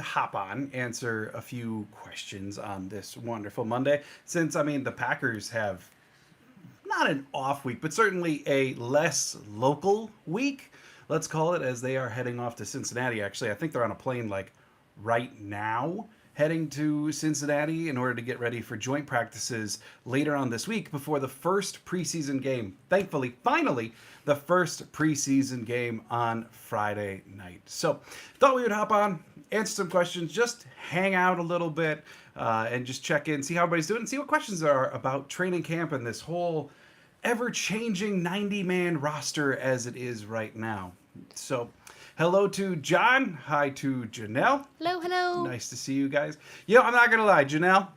hop on, answer a few questions on this wonderful Monday. Since, I mean, the Packers have not an off week, but certainly a less local week, let's call it, as they are heading off to Cincinnati. Actually, I think they're on a plane like right now heading to Cincinnati in order to get ready for joint practices later on this week before the first preseason game. Thankfully, finally, the first preseason game on Friday night. So, thought we would hop on, answer some questions, just hang out a little bit, and just check in, see how everybody's doing, and see what questions there are about training camp and this whole ever-changing 90-man roster as it is right now. So, hello to John. Hi to Janelle. Hello, hello. Nice to see you guys. Yo, I'm not going to lie, Janelle,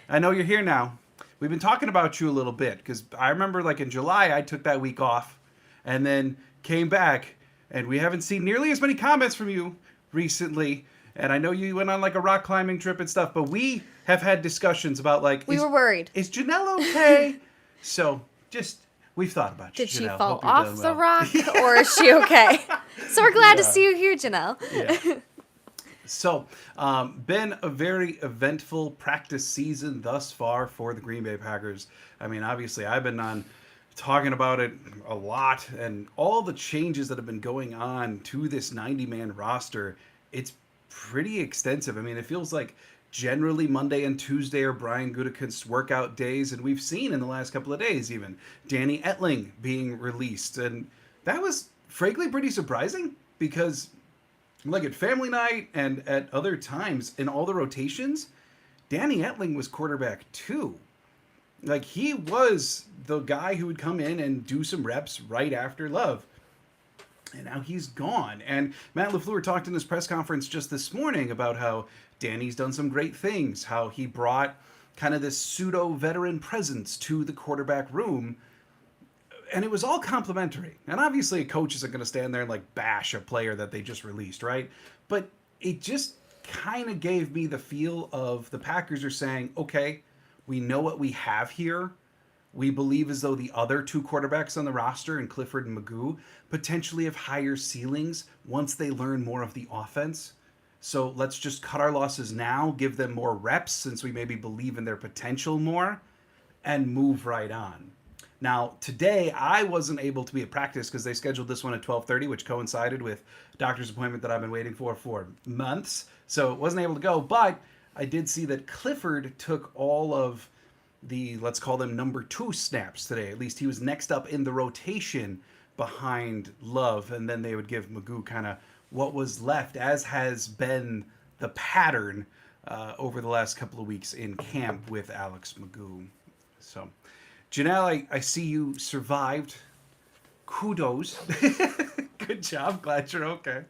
I know you're here now. We've been talking about you a little bit because I remember like in July I took that week off and then came back and we haven't seen nearly as many comments from you recently. And I know you went on like a rock climbing trip and stuff, but we have had discussions about like... We were worried. Is Janelle okay? So just... We've thought about you, Did she Janelle. fall Hope you're off doing the well. rock, or is she okay? So we're glad to see you here, Janelle. Yeah. So, been a very eventful practice season thus far for the Green Bay Packers. I mean, obviously, I've been on talking about it a lot, and all the changes that have been going on to this 90-man roster, it's pretty extensive. I mean, it feels like generally Monday and Tuesday are Brian Gutekunst's workout days, and we've seen in the last couple of days even Danny Etling being released, and that was frankly pretty surprising because like at family night and at other times in all the rotations, Danny Etling was quarterback too. Like he was the guy who would come in and do some reps right after Love. And now he's gone. And Matt LaFleur talked in his press conference just this morning about how Danny's done some great things, how he brought kind of this pseudo-veteran presence to the quarterback room. And it was all complimentary. And obviously a coach isn't going to stand there and like bash a player that they just released, right? But it just kind of gave me the feel of the Packers are saying, okay, we know what we have here. We believe as though the other two quarterbacks on the roster, and Clifford and Magoo, potentially have higher ceilings once they learn more of the offense. So let's just cut our losses now, give them more reps since we maybe believe in their potential more, and move right on. Now, today I wasn't able to be at practice because they scheduled this one at 12:30, which coincided with a doctor's appointment that I've been waiting for months. So wasn't able to go, but I did see that Clifford took all of the, let's call them number 2 snaps today. At least he was next up in the rotation behind Love, and then they would give Magoo kind of what was left, as has been the pattern over the last couple of weeks in camp with Alex Magoo. So, Janelle, I see you survived. Kudos. Good job. Glad you're okay.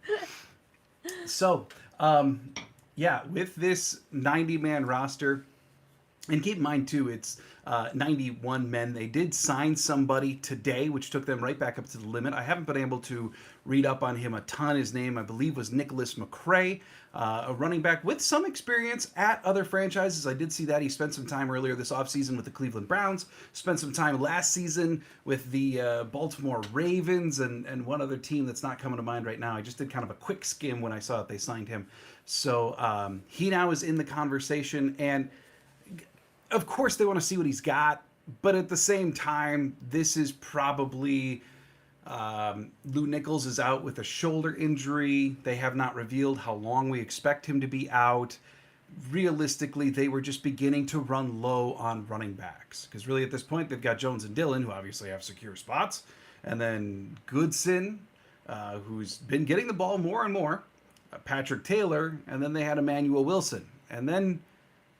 So, yeah, with this 90-man roster, and keep in mind, too, it's 91 men. They did sign somebody today, which took them right back up to the limit. I haven't been able to read up on him a ton. His name, I believe, was Nicholas McCray, a running back with some experience at other franchises. I did see that. He spent some time earlier this offseason with the Cleveland Browns, spent some time last season with the Baltimore Ravens, and one other team that's not coming to mind right now. I just did kind of a quick skim when I saw that they signed him. So he now is in the conversation, and of course they want to see what he's got, but at the same time, this is probably Lou Nichols is out with a shoulder injury. They have not revealed how long we expect him to be out. Realistically, they were just beginning to run low on running backs because really at this point they've got Jones and Dillon, who obviously have secure spots, and then Goodson, who's been getting the ball more and more, Patrick Taylor, and then they had Emmanuel Wilson, and then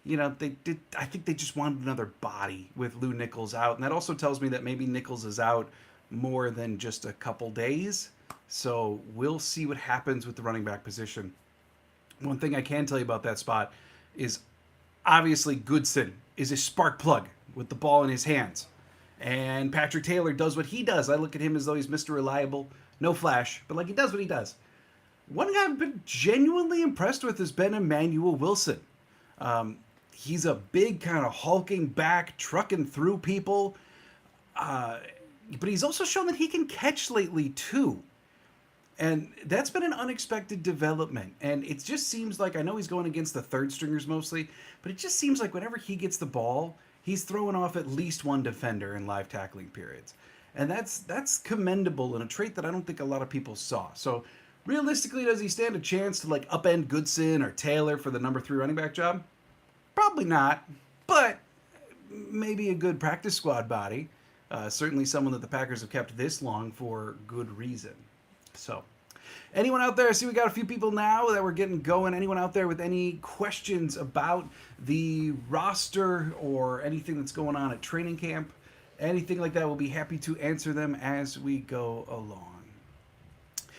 they did. I think they just wanted another body with Lou Nichols out, and that also tells me that maybe Nichols is out more than just a couple days. So we'll see what happens with the running back position. One thing I can tell you about that spot is obviously Goodson is a spark plug with the ball in his hands, and Patrick Taylor does what he does. I look at him as though he's Mr. Reliable, no flash, but like he does what he does. One guy I've been genuinely impressed with has been Emmanuel Wilson. He's a big kind of hulking back, trucking through people. But he's also shown that he can catch lately, too. And that's been an unexpected development. And it just seems like, I know he's going against the third stringers mostly, but it just seems like whenever he gets the ball, he's throwing off at least one defender in live tackling periods. And that's commendable and a trait that I don't think a lot of people saw. So realistically, does he stand a chance to like upend Goodson or Taylor for the number 3 running back job? Probably not, but maybe a good practice squad body. Certainly someone that the Packers have kept this long for good reason. So, anyone out there? I see we got a few people now that we're getting going. Anyone out there with any questions about the roster or anything that's going on at training camp? Anything like that, we'll be happy to answer them as we go along.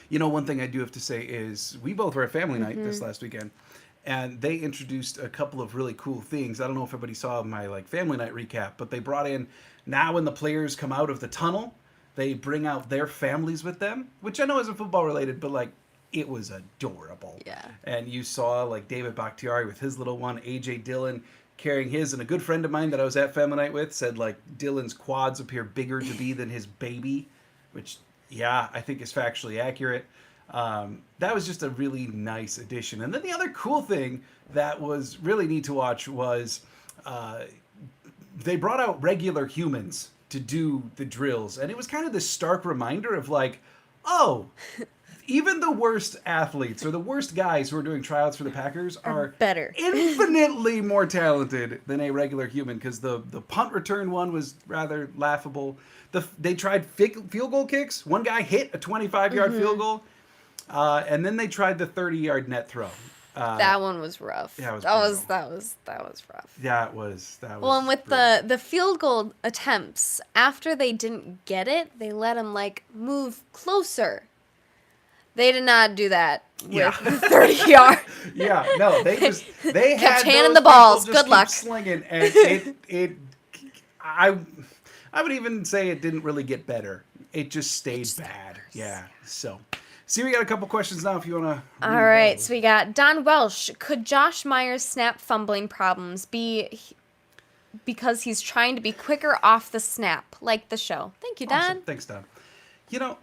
You know, one thing I do have to say is we both were at family night this last weekend, and they introduced a couple of really cool things. I don't know if everybody saw my like family night recap, but they brought in, now when the players come out of the tunnel, they bring out their families with them, which I know isn't football related, but like it was adorable. Yeah. And you saw like David Bakhtiari with his little one, AJ Dillon carrying his, and a good friend of mine that I was at family night with said like Dillon's quads appear bigger to be than his baby, which yeah, I think is factually accurate. That was just a really nice addition. And then the other cool thing that was really neat to watch was they brought out regular humans to do the drills. And it was kind of this stark reminder of like, oh, even the worst athletes or the worst guys who are doing tryouts for the Packers are better, infinitely more talented than a regular human, because the punt return one was rather laughable. They tried field goal kicks. One guy hit a 25-yard field goal. And then they tried the 30-yard net throw. That one was rough. Yeah, that was rough. Yeah, it was. Well, and with the field goal attempts, after they didn't get it, they let him like move closer. They did not do that with 30 yard. Yeah, no, they kept had handing those the balls. people just Good luck. keep slinging, and I would even say it didn't really get better. It just stayed bad. Yeah. So, see, we got a couple questions now. If you want to. All right, so we got Don Welsh. Could Josh Meyers' snap fumbling problems be because he's trying to be quicker off the snap, like the show? Thank you, Don. Awesome. Thanks, Don. You know,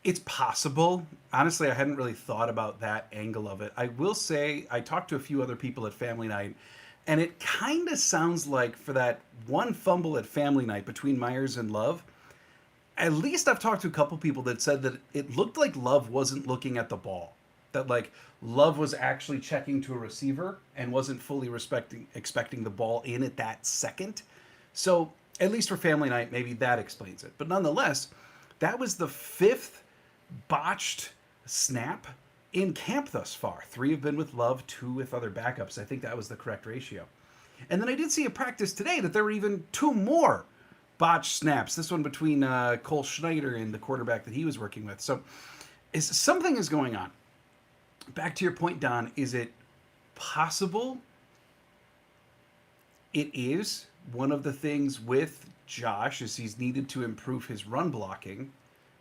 it's possible. Honestly, I hadn't really thought about that angle of it. I will say I talked to a few other people at family night, and it kind of sounds like for that one fumble at family night between Meyers and Love, at least I've talked to a couple people that said that it looked like Love wasn't looking at the ball. That like Love was actually checking to a receiver and wasn't fully expecting the ball in at that second. So at least for family night, maybe that explains it. But nonetheless, that was the 5th botched snap in camp thus far. 3 have been with Love, 2 with other backups. I think that was the correct ratio. And then I did see a practice today that there were even 2 more botched snaps. This one between Cole Schneider and the quarterback that he was working with. So something is going on. Back to your point, Don, is it possible? It is. One of the things with Josh is he's needed to improve his run blocking,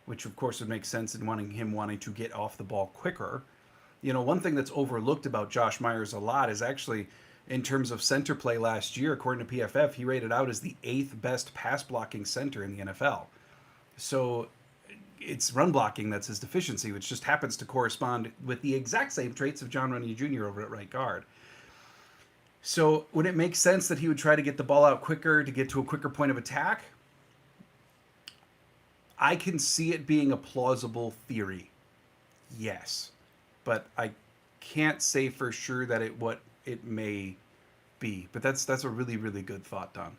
which of course would make sense in wanting to get off the ball quicker. You know, one thing that's overlooked about Josh Meyers a lot is actually in terms of center play last year, according to PFF, he rated out as the 8th best pass blocking center in the NFL. So it's run blocking that's his deficiency, which just happens to correspond with the exact same traits of John Runyan Jr. over at right guard. So would it make sense that he would try to get the ball out quicker to get to a quicker point of attack? I can see it being a plausible theory. Yes. But I can't say for sure that it may be. But that's a really, really good thought, Don.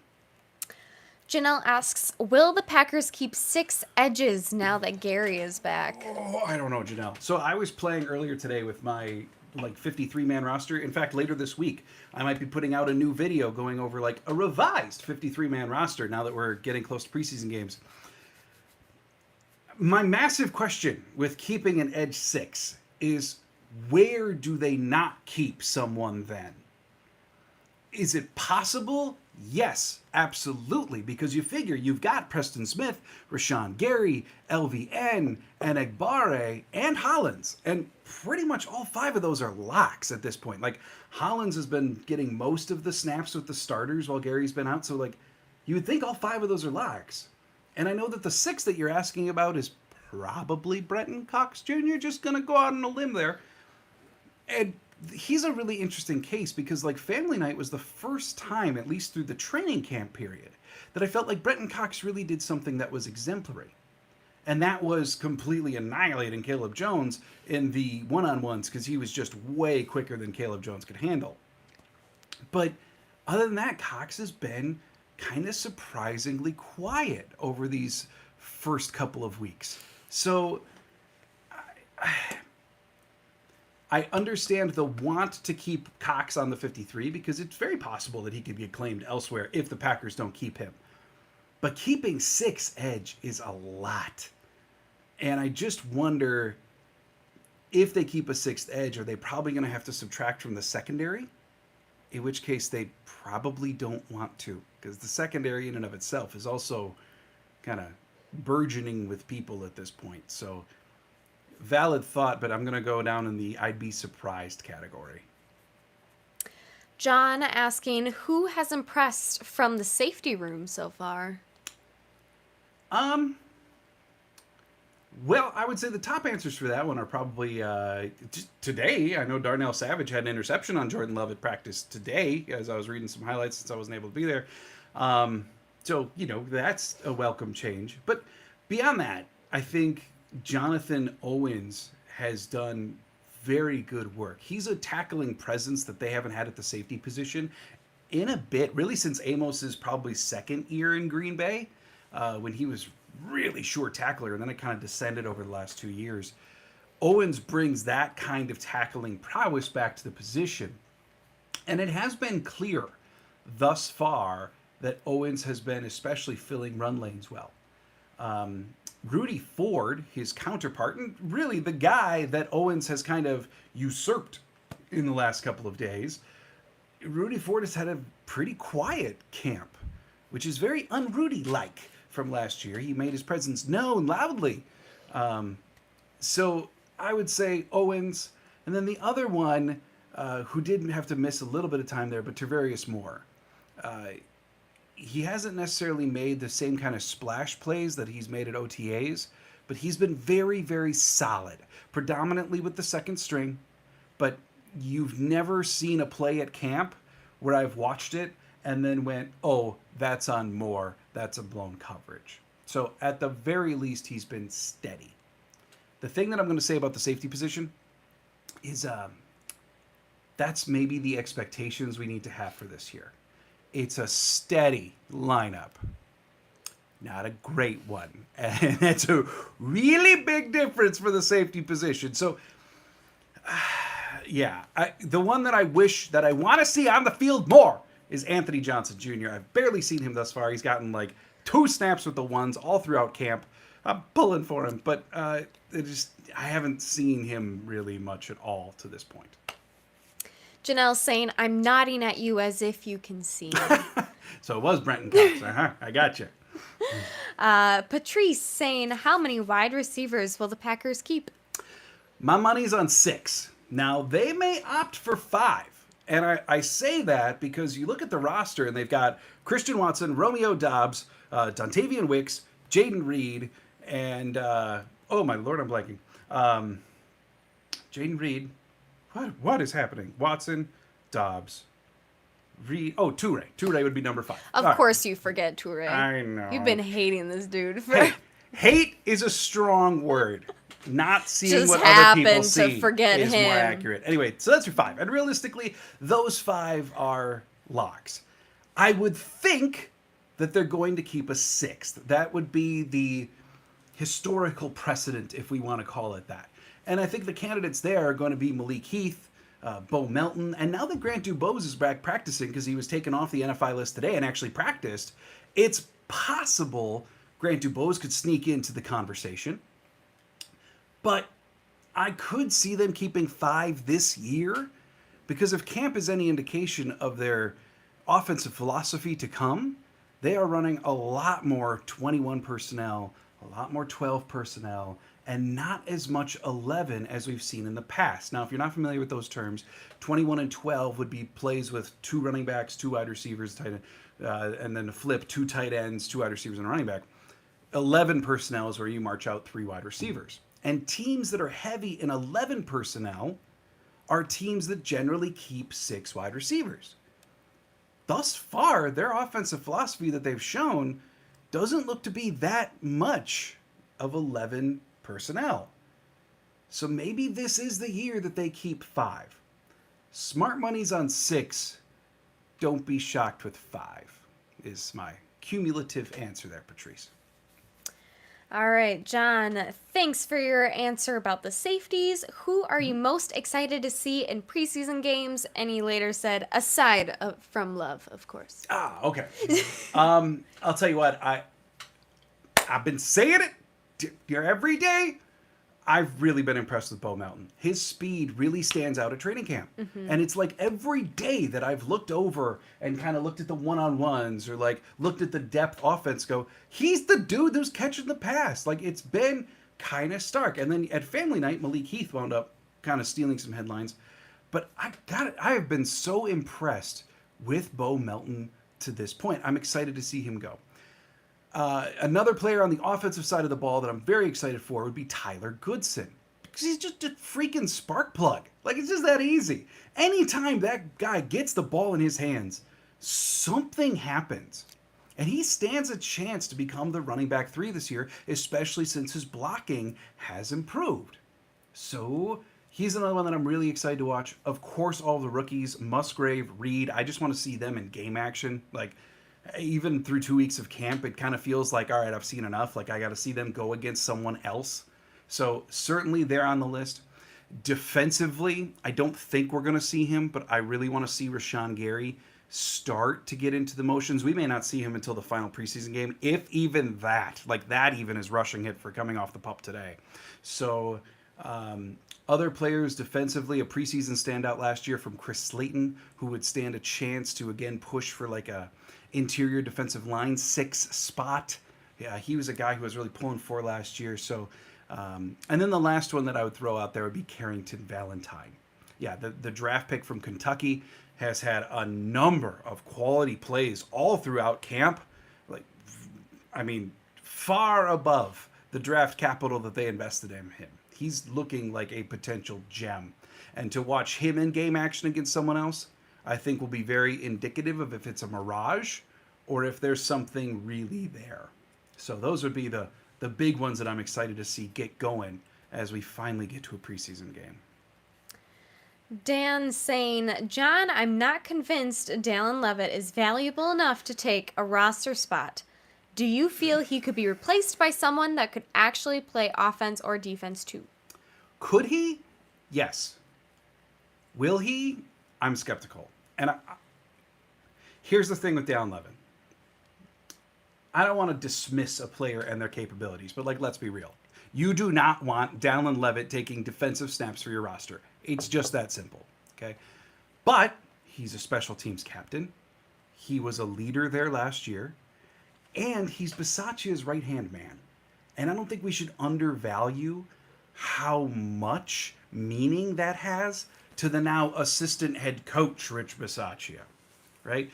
Janelle asks, will the Packers keep 6 edges now that Gary is back? Oh, I don't know, Janelle. So I was playing earlier today with my 53-man roster. In fact, later this week, I might be putting out a new video going over like a revised 53-man roster now that we're getting close to preseason games. My massive question with keeping an edge 6 is, where do they not keep someone then? Is it possible? Yes, absolutely, because you figure you've got Preston Smith, Rashan Gary, LVN, and Egbare, and Hollins, and pretty much all 5 of those are locks at this point. Like, Hollins has been getting most of the snaps with the starters while Gary's been out, so you would think all 5 of those are locks. And I know that the 6 that you're asking about is probably Brenton Cox Jr. Just going to go out on a limb there. And he's a really interesting case because, like, Family Night was the first time, at least through the training camp period, that I felt like Brenton Cox really did something that was exemplary. And that was completely annihilating Caleb Jones in the one-on-ones because he was just way quicker than Caleb Jones could handle. But other than that, Cox has been kind of surprisingly quiet over these first couple of weeks. So I understand the want to keep Cox on the 53 because it's very possible that he could get claimed elsewhere if the Packers don't keep him. But keeping 6 edge is a lot. And I just wonder if they keep a 6th edge, are they probably going to have to subtract from the secondary? In which case they probably don't want to, because the secondary in and of itself is also kind of burgeoning with people at this point. So valid thought, but I'm going to go down in the I'd be surprised category. John asking, who has impressed from the safety room so far? Well, I would say the top answers for that one are probably just today. I know Darnell Savage had an interception on Jordan Love at practice today, as I was reading some highlights since I wasn't able to be there. So, that's a welcome change. But beyond that, I think Jonathan Owens has done very good work. He's a tackling presence that they haven't had at the safety position in a bit, really since Amos's probably second year in Green Bay, when he was really short tackler, and then it kind of descended over the last 2 years. Owens brings that kind of tackling prowess back to the position. And it has been clear thus far that Owens has been especially filling run lanes well. Rudy Ford, his counterpart, and really the guy that Owens has kind of usurped in the last couple of days, Rudy Ford has had a pretty quiet camp, which is very un-Rudy-like from last year. He made his presence known loudly. So I would say Owens, and then the other one who didn't have to miss a little bit of time there, but Tarvarius Moore. He hasn't necessarily made the same kind of splash plays that he's made at OTAs, but he's been very, very solid, predominantly with the second string. But you've never seen a play at camp where I've watched it and then went, oh, that's on Moore. That's a blown coverage. So at the very least, he's been steady. The thing that I'm going to say about the safety position is that's maybe the expectations we need to have for this year. It's a steady lineup, not a great one. And that's a really big difference for the safety position. So, the one that I wish that I want to see on the field more is Anthony Johnson Jr. I've barely seen him thus far. He's gotten like 2 snaps with the ones all throughout camp. I'm pulling for him, but I haven't seen him really much at all to this point. Janelle saying, I'm nodding at you as if you can see me. So it was Brenton Cox. I got you. Patrice saying, how many wide receivers will the Packers keep? My money's on 6. Now, they may opt for 5. And I say that because you look at the roster and they've got Christian Watson, Romeo Doubs, Dontavian Wicks, Jaden Reed, and, oh my Lord, I'm blanking. Jaden Reed. What is happening? Watson, Doubs, Reed. Oh, Toure. Toure would be number 5. Of course you forget Toure. I know. You've been hating this dude for... Hey, hate is a strong word. Not seeing just what other people to see forget is him. more accurate. Anyway, so that's your 5. And realistically, those 5 are locks. I would think that they're going to keep a 6th. That would be the historical precedent, if we want to call it that. And I think the candidates there are going to be Malik Heath, Bo Melton, and now that Grant Dubose is back practicing because he was taken off the NFI list today and actually practiced, it's possible Grant Dubose could sneak into the conversation. But I could see them keeping 5 this year because if camp is any indication of their offensive philosophy to come, they are running a lot more 21 personnel, a lot more 12 personnel, and not as much 11 as we've seen in the past. Now, if you're not familiar with those terms, 21 and 12 would be plays with 2 running backs, 2 wide receivers, tight end, and then a flip, 2 tight ends, 2 wide receivers, and a running back. 11 personnel is where you march out 3 wide receivers. And teams that are heavy in 11 personnel are teams that generally keep 6 wide receivers. Thus far, their offensive philosophy that they've shown doesn't look to be that much of 11 personnel. So maybe this is the year that they keep 5. Smart money's on 6. Don't be shocked with 5, is my cumulative answer there, Patrice. All right, John, thanks for your answer about the safeties. Who are you most excited to see in preseason games? And he later said, aside from Love, of course. Okay. I'll tell you what, I've been saying it every day. I've really been impressed with Bo Melton. His speed really stands out at training camp. And it's like every day that I've looked over and kind of looked at the one-on-ones or like looked at the depth offense go, he's the dude who's catching the pass. Like it's been kind of stark. And then at family night, Malik Heath wound up kind of stealing some headlines. But I have been so impressed with Bo Melton to this point. I'm excited to see him go. Another player on the offensive side of the ball that I'm very excited for would be Tyler Goodson. Because he's just a freaking spark plug. Like, it's just that easy. Anytime that guy gets the ball in his hands, something happens. And he stands a chance to become the running back 3 this year, especially since his blocking has improved. So, he's another one that I'm really excited to watch. Of course, all the rookies, Musgrave, Reed, I just want to see them in game action. Like, even through 2 weeks of camp, it kind of feels like, all right, I've seen enough. Like, I got to see them go against someone else. So, certainly they're on the list. Defensively, I don't think we're going to see him, but I really want to see Rashan Gary start to get into the motions. We may not see him until the final preseason game, if even that. Like, that even is rushing it for coming off the pup today. So, other players defensively, a preseason standout last year from Chris Slayton, who would stand a chance to, again, push for like a interior defensive line 6 spot. Yeah, he was a guy who was really pulling for last year. So, and then the last one that I would throw out there would be Carrington Valentine. Yeah, the draft pick from Kentucky has had a number of quality plays all throughout camp. Like, I mean, far above the draft capital that they invested in him. He's looking like a potential gem. And to watch him in game action against someone else, I think will be very indicative of if it's a mirage or if there's something really there. So those would be the big ones that I'm excited to see get going as we finally get to a preseason game. Dan saying, John, I'm not convinced Dallin Lovett is valuable enough to take a roster spot. Do you feel he could be replaced by someone that could actually play offense or defense too? Could he? Yes. Will he? I'm skeptical. And here's the thing with Dallin Lovett. I don't want to dismiss a player and their capabilities, but like, let's be real. You do not want Dallin Lovett taking defensive snaps for your roster. It's just that simple, okay? But he's a special teams captain. He was a leader there last year. And he's Bisaccia's right-hand man. And I don't think we should undervalue how much meaning that has to the now assistant head coach, Rich Bisaccia, right?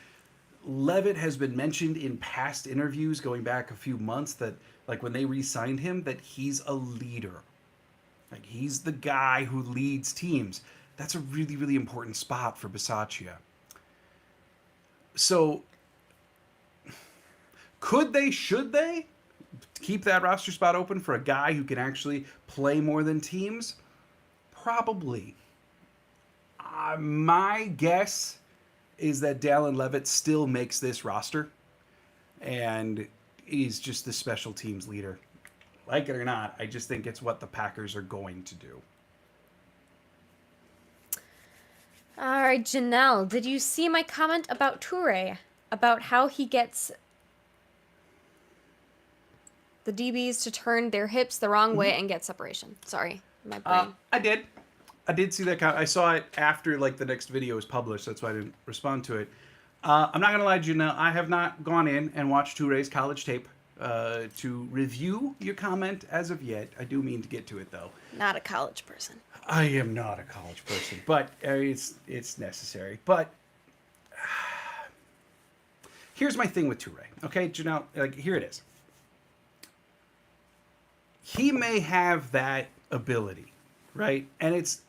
Lovett has been mentioned in past interviews going back a few months that, like, when they re-signed him, that he's a leader. Like, he's the guy who leads teams. That's a really, really important spot for Bisaccia. So, should they keep that roster spot open for a guy who can actually play more than teams? Probably. My guess is that Dallin Lovett still makes this roster, and he's just the special teams leader. Like it or not, I just think it's what the Packers are going to do. All right, Janelle, did you see my comment about Toure? About how he gets the DBs to turn their hips the wrong way and get separation. Sorry, my brain. I did see that. I saw it after like the next video was published. That's why I didn't respond to it. I'm not gonna lie to you now. I have not gone in and watched Toure's college tape to review your comment as of yet. I do mean to get to it though. Not a college person. I am not a college person, but it's necessary. But here's my thing with Toure. Okay, Janelle, like here it is. he may have that ability, right? And it's,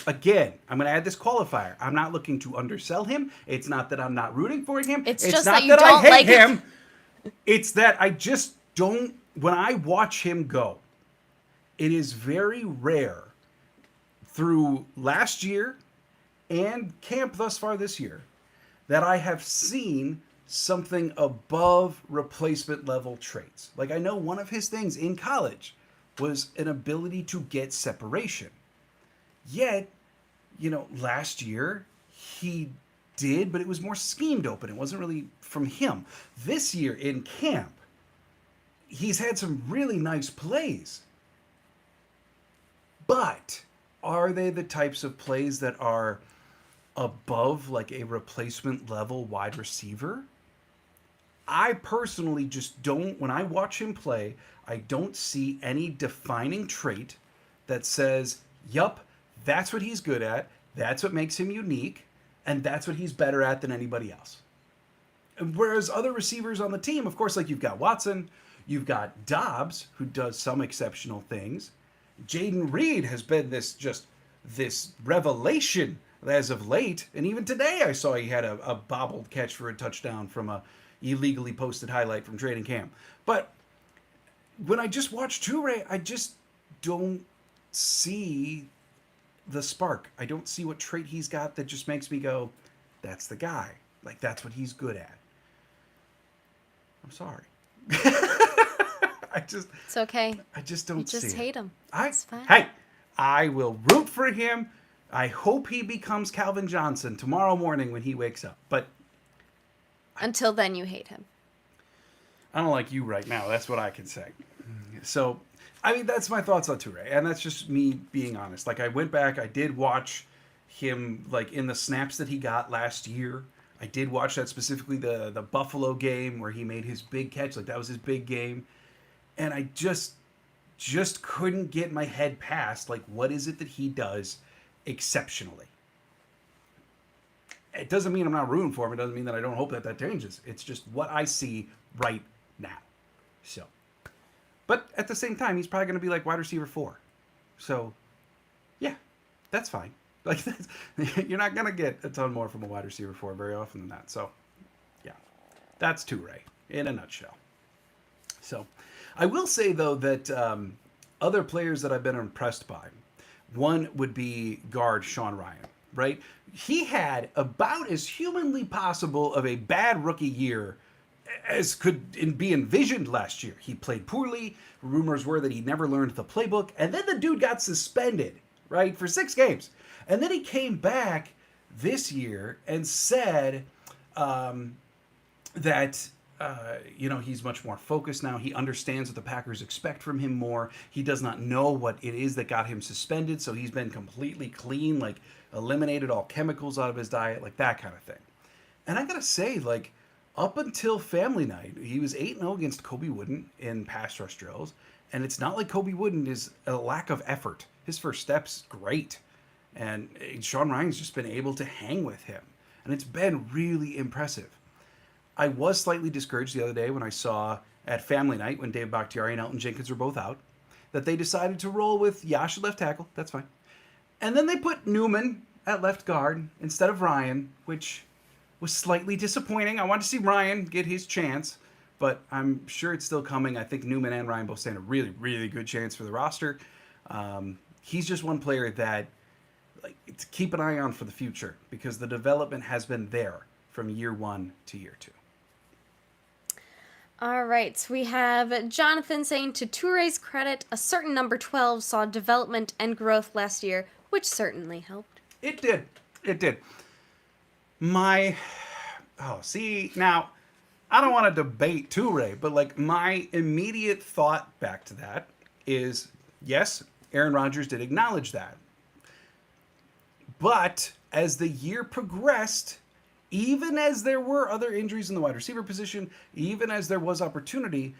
again, I'm going to add this qualifier. I'm not looking to undersell him. It's not that I'm not rooting for him. It's It's just not that you that I don't hate like him. It's that I just don't, when I watch him go, it is very rare through last year and camp thus far this year that I have seen something above replacement level traits. Like, I know one of his things in college was an ability to get separation. Yet, last year he did, but it was more schemed open. It wasn't really from him. This year in camp, he's had some really nice plays. But are they the types of plays that are above like a replacement level wide receiver? I personally just don't, when I watch him play, I don't see any defining trait that says, yup, that's what he's good at, that's what makes him unique, and that's what he's better at than anybody else. Whereas other receivers on the team, of course, like you've got Watson, you've got Dobbs, who does some exceptional things. Jaden Reed has been this revelation as of late, and even today I saw he had a bobbled catch for a touchdown from a illegally posted highlight from training camp. But when I just watch Toure, I just don't see the spark. I don't see what trait he's got that just makes me go, that's the guy. Like, that's what he's good at. I'm sorry. It's okay. I just don't see it. You just hate him. It's fine. Hey, I will root for him. I hope he becomes Calvin Johnson tomorrow morning when he wakes up. But until then, you hate him. I don't like you right now. That's what I can say. So, I mean, that's my thoughts on Toure. And that's just me being honest. Like, I went back. I did watch him, like, in the snaps that he got last year. I did watch that, specifically the Buffalo game where he made his big catch. Like, that was his big game. And I just couldn't get my head past, like, what is it that he does exceptionally? It doesn't mean I'm not rooting for him. It doesn't mean that I don't hope that changes. It's just what I see right now. So, but at the same time, he's probably going to be like wide receiver 4. So, yeah, that's fine. Like, you're not going to get a ton more from a wide receiver 4 very often than that. So, yeah, that's Toure in a nutshell. So, I will say, though, that other players that I've been impressed by, one would be guard Sean Ryan, right? He had about as humanly possible of a bad rookie year as could be envisioned last year. He played poorly. Rumors were that he never learned the playbook. And then the dude got suspended, right, for 6 games. And then he came back this year and said that... he's much more focused now. He understands what the Packers expect from him more. He does not know what it is that got him suspended, so he's been completely clean, like eliminated all chemicals out of his diet, like that kind of thing. And I gotta say, like, up until family night, he was 8-0 against Kobe Wooden in pass rush drills, and it's not like Kobe Wooden is a lack of effort. His first step's great, and Sean Ryan's just been able to hang with him, and it's been really impressive. I was slightly discouraged the other day when I saw at family night, when Dave Bakhtiari and Elton Jenkins were both out, that they decided to roll with Yash at left tackle. That's fine. And then they put Newman at left guard instead of Ryan, which was slightly disappointing. I want to see Ryan get his chance, but I'm sure it's still coming. I think Newman and Ryan both stand a really, really good chance for the roster. He's just one player that, like, to keep an eye on for the future, because the development has been there from year 1 to year 2. All right, we have Jonathan saying, to Toure's credit, a certain number 12 saw development and growth last year, which certainly helped. It did. It did. Now, I don't want to debate Toure, but, like, my immediate thought back to that is, yes, Aaron Rodgers did acknowledge that. But as the year progressed, even as there were other injuries in the wide receiver position, even as there was opportunity,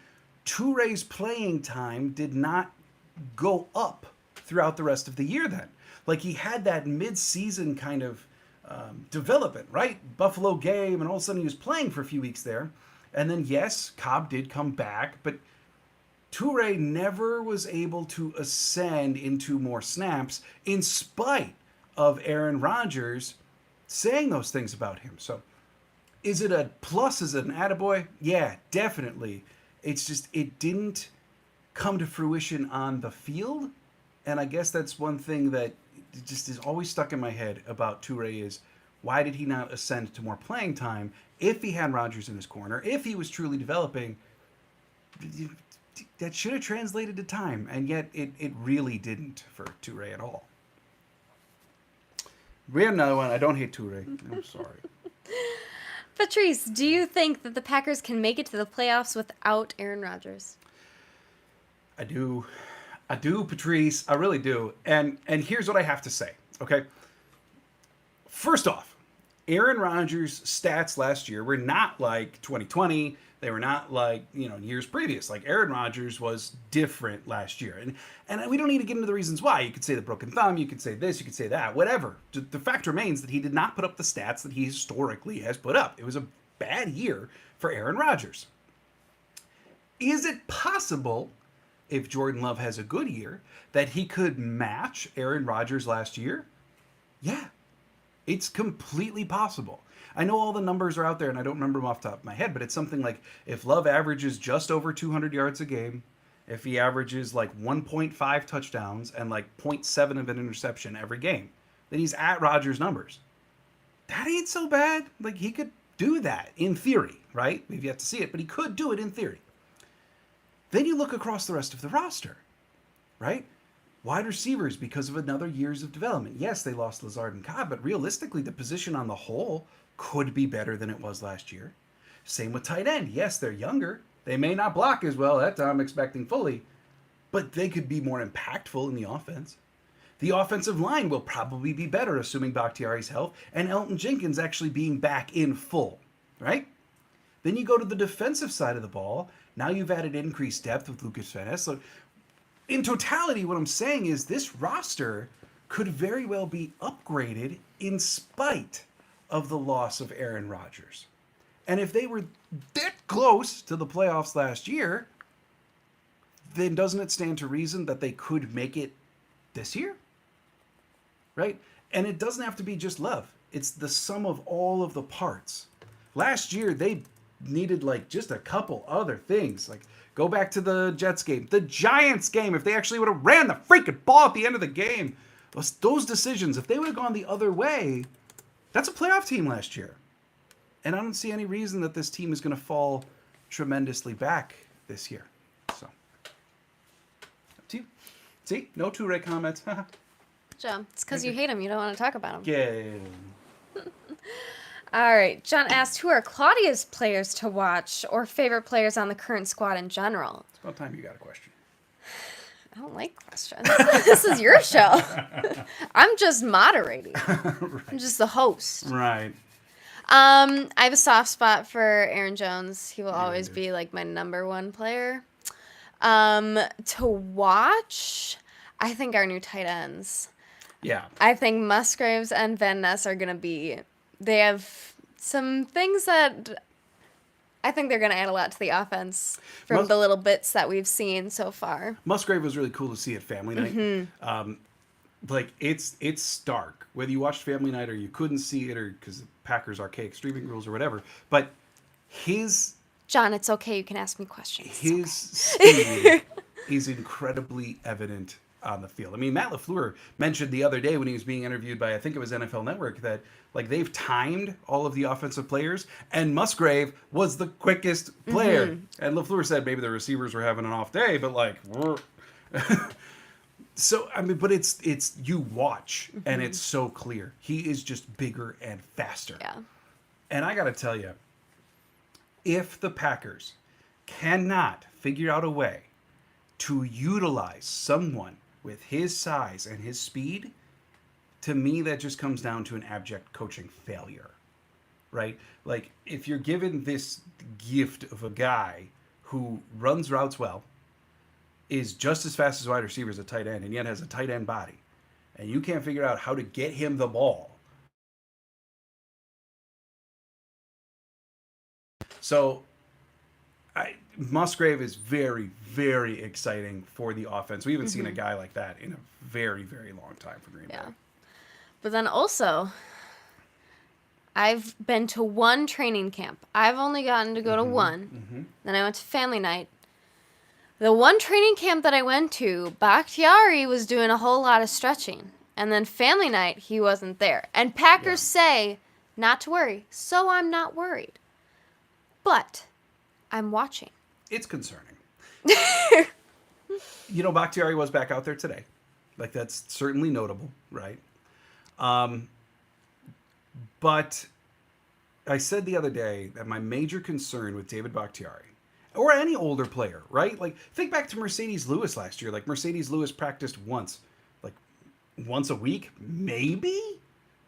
Toure's playing time did not go up throughout the rest of the year then. Like, he had that mid-season kind of development, right? Buffalo game, and all of a sudden he was playing for a few weeks there. And then, yes, Cobb did come back, but Toure never was able to ascend into more snaps in spite of Aaron Rodgers saying those things about him. So is it a plus? Is it an attaboy? Yeah, definitely. It's just it didn't come to fruition on the field. And I guess that's one thing that just is always stuck in my head about Toure is why did he not ascend to more playing time if he had Rodgers in his corner, if he was truly developing? That should have translated to time, and yet it really didn't for Toure at all. We have another one. I don't hate Toure. I'm sorry. Patrice, do you think that the Packers can make it to the playoffs without Aaron Rodgers? I do, Patrice. I really do. And here's what I have to say. Okay. First off, Aaron Rodgers' stats last year were not like 2020. They were not like years previous. Like Aaron Rodgers was different last year, and we don't need to get into the reasons why. You could say the broken thumb. You could say this. You could say that. Whatever. The fact remains that he did not put up the stats that he historically has put up. It was a bad year for Aaron Rodgers. Is it possible, if Jordan Love has a good year, that he could match Aaron Rodgers last year? Yeah, it's completely possible. I know all the numbers are out there and I don't remember them off the top of my head, but it's something like if Love averages just over 200 yards a game, if he averages like 1.5 touchdowns and like 0.7 of an interception every game, then he's at Rodgers' numbers. That ain't so bad. Like he could do that in theory, right? We've yet to see it, but he could do it in theory. Then you look across the rest of the roster, right? Wide receivers, because of another years of development. Yes, they lost Lazard and Cobb, but realistically, the position on the whole could be better than it was last year. Same with tight end. Yes, they're younger. They may not block as well. That I'm expecting fully. But they could be more impactful in the offense. The offensive line will probably be better, assuming Bakhtiari's health, and Elton Jenkins actually being back in full, right? Then you go to the defensive side of the ball. Now you've added increased depth with Lucas Van Ness. So in totality, what I'm saying is this roster could very well be upgraded in spite of the loss of Aaron Rodgers. And if they were that close to the playoffs last year, then doesn't it stand to reason that they could make it this year? Right? And it doesn't have to be just Love. It's the sum of all of the parts. Last year, they needed like just a couple other things. Like go back to the Jets game, the Giants game. If they actually would have ran the freaking ball at the end of the game, those decisions, if they would have gone the other way, that's a playoff team last year. And I don't see any reason that this team is going to fall tremendously back this year. So, up to you. See? No Toure comments. Joe, it's because you hate him. You don't want to talk about him. Yeah. All right. John asked, who are Claudia's players to watch or favorite players on the current squad in general? It's about time you got a question. I don't like questions. This is your show. I'm just moderating. Right. I'm just the host. Right. I have a soft spot for Aaron Jones. He will always be like my number one player. To watch, I think our new tight ends. Yeah. I think Musgraves and Van Ness are going to be... They have some things that I think they're going to add a lot to the offense from the little bits that we've seen so far. Musgrave was really cool to see at Family Night. Mm-hmm. Like it's stark whether you watched Family Night or you couldn't see it or because the Packers archaic streaming rules or whatever. But his John, it's okay. You can ask me questions. His speed is incredibly evident on the field. I mean, Matt LaFleur mentioned the other day when he was being interviewed by, I think it was NFL Network, that like they've timed all of the offensive players and Musgrave was the quickest player. Mm-hmm. And LaFleur said maybe the receivers were having an off day, but like, so, I mean, but it's you watch mm-hmm. and it's so clear. He is just bigger and faster. Yeah. And I got to tell you, if the Packers cannot figure out a way to utilize someone with his size and his speed, to me, that just comes down to an abject coaching failure, right? Like, if you're given this gift of a guy who runs routes well, is just as fast as wide receiver as a tight end, and yet has a tight end body, and you can't figure out how to get him the ball. So, Musgrave is very, very exciting for the offense. We haven't seen a guy like that in a very, very long time for Green Bay. Yeah. But then also, I've been to one training camp. I've only gotten to go to one. Then I went to family night. The one training camp that I went to, Bakhtiari was doing a whole lot of stretching. And then family night, he wasn't there. And Packers say not to worry, so I'm not worried. But I'm watching. It's concerning. Bakhtiari was back out there today. Like, that's certainly notable, right? But I said the other day that my major concern with David Bakhtiari, or any older player, right? Like, think back to Mercedes Lewis last year. Like, Mercedes Lewis practiced once a week, maybe?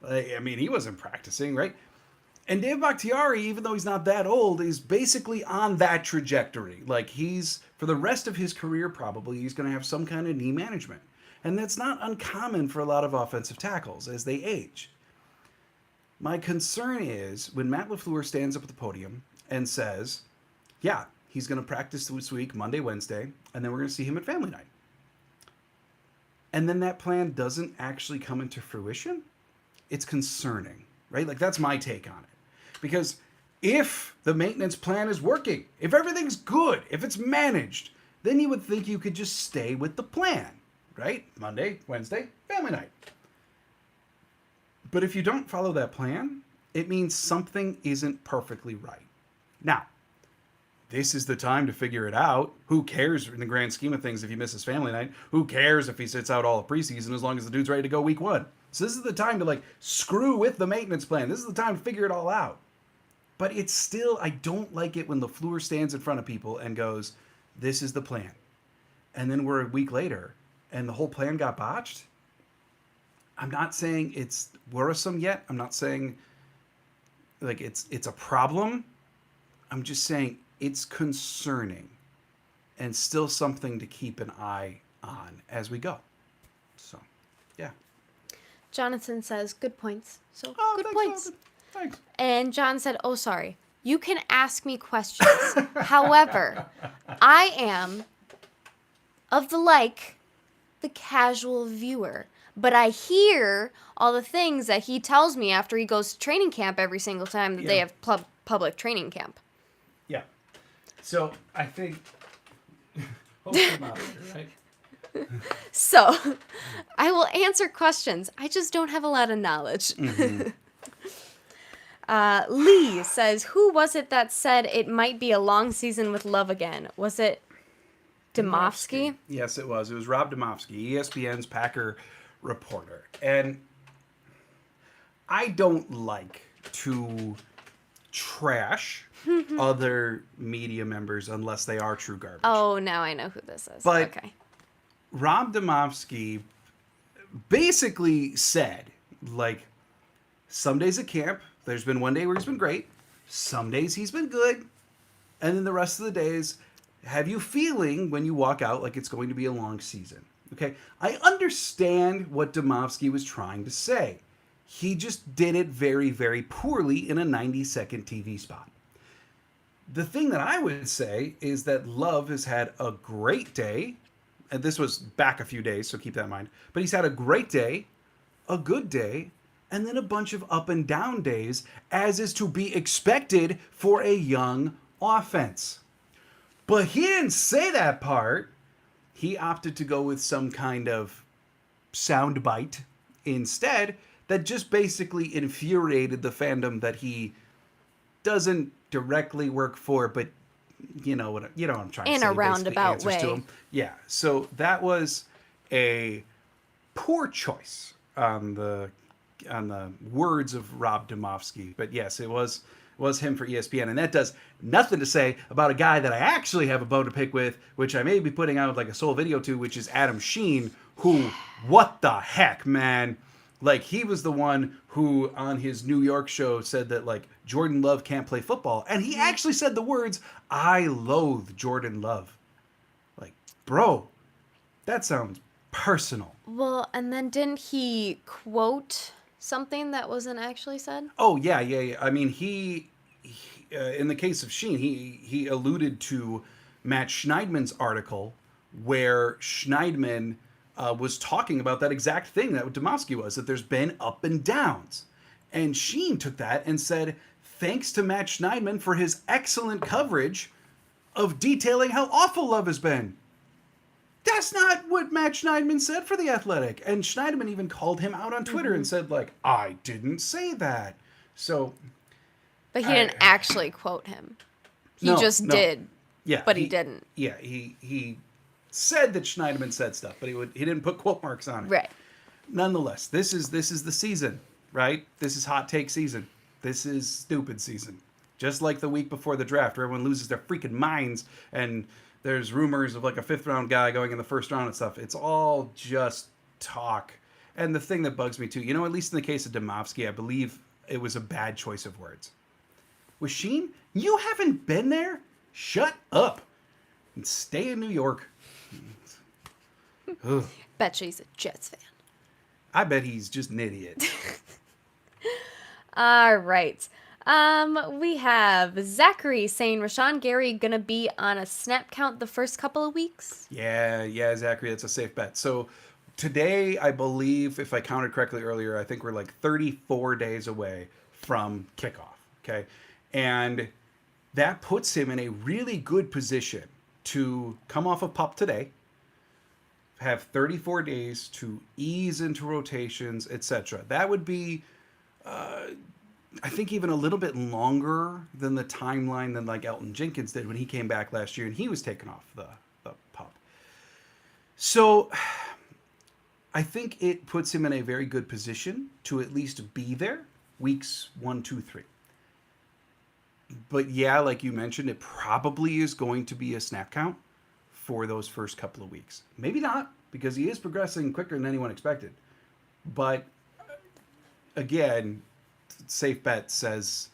He wasn't practicing, right? And David Bakhtiari, even though he's not that old, is basically on that trajectory. Like, for the rest of his career, probably, he's going to have some kind of knee management. And that's not uncommon for a lot of offensive tackles as they age. My concern is when Matt LaFleur stands up at the podium and says, yeah, he's going to practice this week, Monday, Wednesday, and then we're going to see him at family night. And then that plan doesn't actually come into fruition. It's concerning, right? Like, that's my take on it. Because if the maintenance plan is working, if everything's good, if it's managed, then you would think you could just stay with the plan, right? Monday, Wednesday, family night. But if you don't follow that plan, it means something isn't perfectly right. Now, this is the time to figure it out. Who cares in the grand scheme of things if he misses family night? Who cares if he sits out all of preseason as long as the dude's ready to go week 1? So this is the time to screw with the maintenance plan. This is the time to figure it all out. But it's still, I don't like it when LaFleur stands in front of people and goes, this is the plan. And then we're a week later and the whole plan got botched. I'm not saying it's worrisome yet. I'm not saying it's a problem. I'm just saying it's concerning and still something to keep an eye on as we go. So, yeah. Jonathan says, good points. So, good thanks, points. Jonathan. Thanks. And John said, oh, sorry. You can ask me questions. However, I am of the casual viewer. But I hear all the things that he tells me after he goes to training camp every single time that they have public training camp. Yeah. So, I think... Hopefully not, right? So, I will answer questions. I just don't have a lot of knowledge. Lee says, who was it that said it might be a long season with Love again? Was it Demowsky? Yes, it was. It was Rob Demowsky, ESPN's Packer reporter. And I don't like to trash other media members unless they are true garbage. Oh, now I know who this is. But okay. Rob Demowsky basically said, some days at camp, there's been one day where he's been great. Some days he's been good. And then the rest of the days have you feeling when you walk out like it's going to be a long season. Okay? I understand what Demowsky was trying to say. He just did it very, very poorly in a 90-second TV spot. The thing that I would say is that Love has had a great day. And this was back a few days, so keep that in mind. But he's had a great day, a good day, and then a bunch of up and down days, as is to be expected for a young offense. But he didn't say that part. He opted to go with some kind of soundbite instead that just basically infuriated the fandom that he doesn't directly work for, but you know what I'm trying to say. In a roundabout way. To him. Yeah. So that was a poor choice on the words of Rob Demowsky. But yes, it was him for ESPN. And that does nothing to say about a guy that I actually have a bone to pick with, which I may be putting out a sole video to, which is Adam Sheen, who, what the heck, man? He was the one who, on his New York show, said that, Jordan Love can't play football. And he actually said the words, I loathe Jordan Love. Bro, that sounds personal. Well, and then didn't he quote something that wasn't actually said? Oh, yeah. I mean, he in the case of Sheen, he alluded to Matt Schneidman's article where Schneidman was talking about that exact thing that Demowsky was, that there's been up and downs. And Sheen took that and said, thanks to Matt Schneidman for his excellent coverage of detailing how awful Love has been. That's not what Matt Schneidman said for The Athletic. And Schneidman even called him out on Twitter and said, like, I didn't say that. So... But he didn't actually quote him. He just did. Yeah. But he didn't. Yeah, he said that Schneidman said stuff, but he didn't put quote marks on it. Right. Nonetheless, this is the season, right? This is hot take season. This is stupid season. Just like the week before the draft, where everyone loses their freaking minds and there's rumors of like a 5th round guy going in the 1st round and stuff. It's all just talk. And the thing that bugs me too, at least in the case of Demowsky, I believe it was a bad choice of words. With Sheen, you haven't been there? Shut up and stay in New York. Bet you he's a Jets fan. I bet he's just an idiot. All right. We have Zachary saying Rashan Gary gonna be on a snap count the first couple of weeks. Yeah, Zachary, that's a safe bet. So today, I believe, if I counted correctly earlier, I think we're like 34 days away from kickoff. Okay, and that puts him in a really good position to come off of PUP today, have 34 days to ease into rotations, etc. That would be, I think, even a little bit longer than the timeline than like Elton Jenkins did when he came back last year and he was taken off the PUP. So I think it puts him in a very good position to at least be there weeks 1, 2, 3. But yeah, like you mentioned, it probably is going to be a snap count for those first couple of weeks. Maybe not, because he is progressing quicker than anyone expected. But again, safe bet says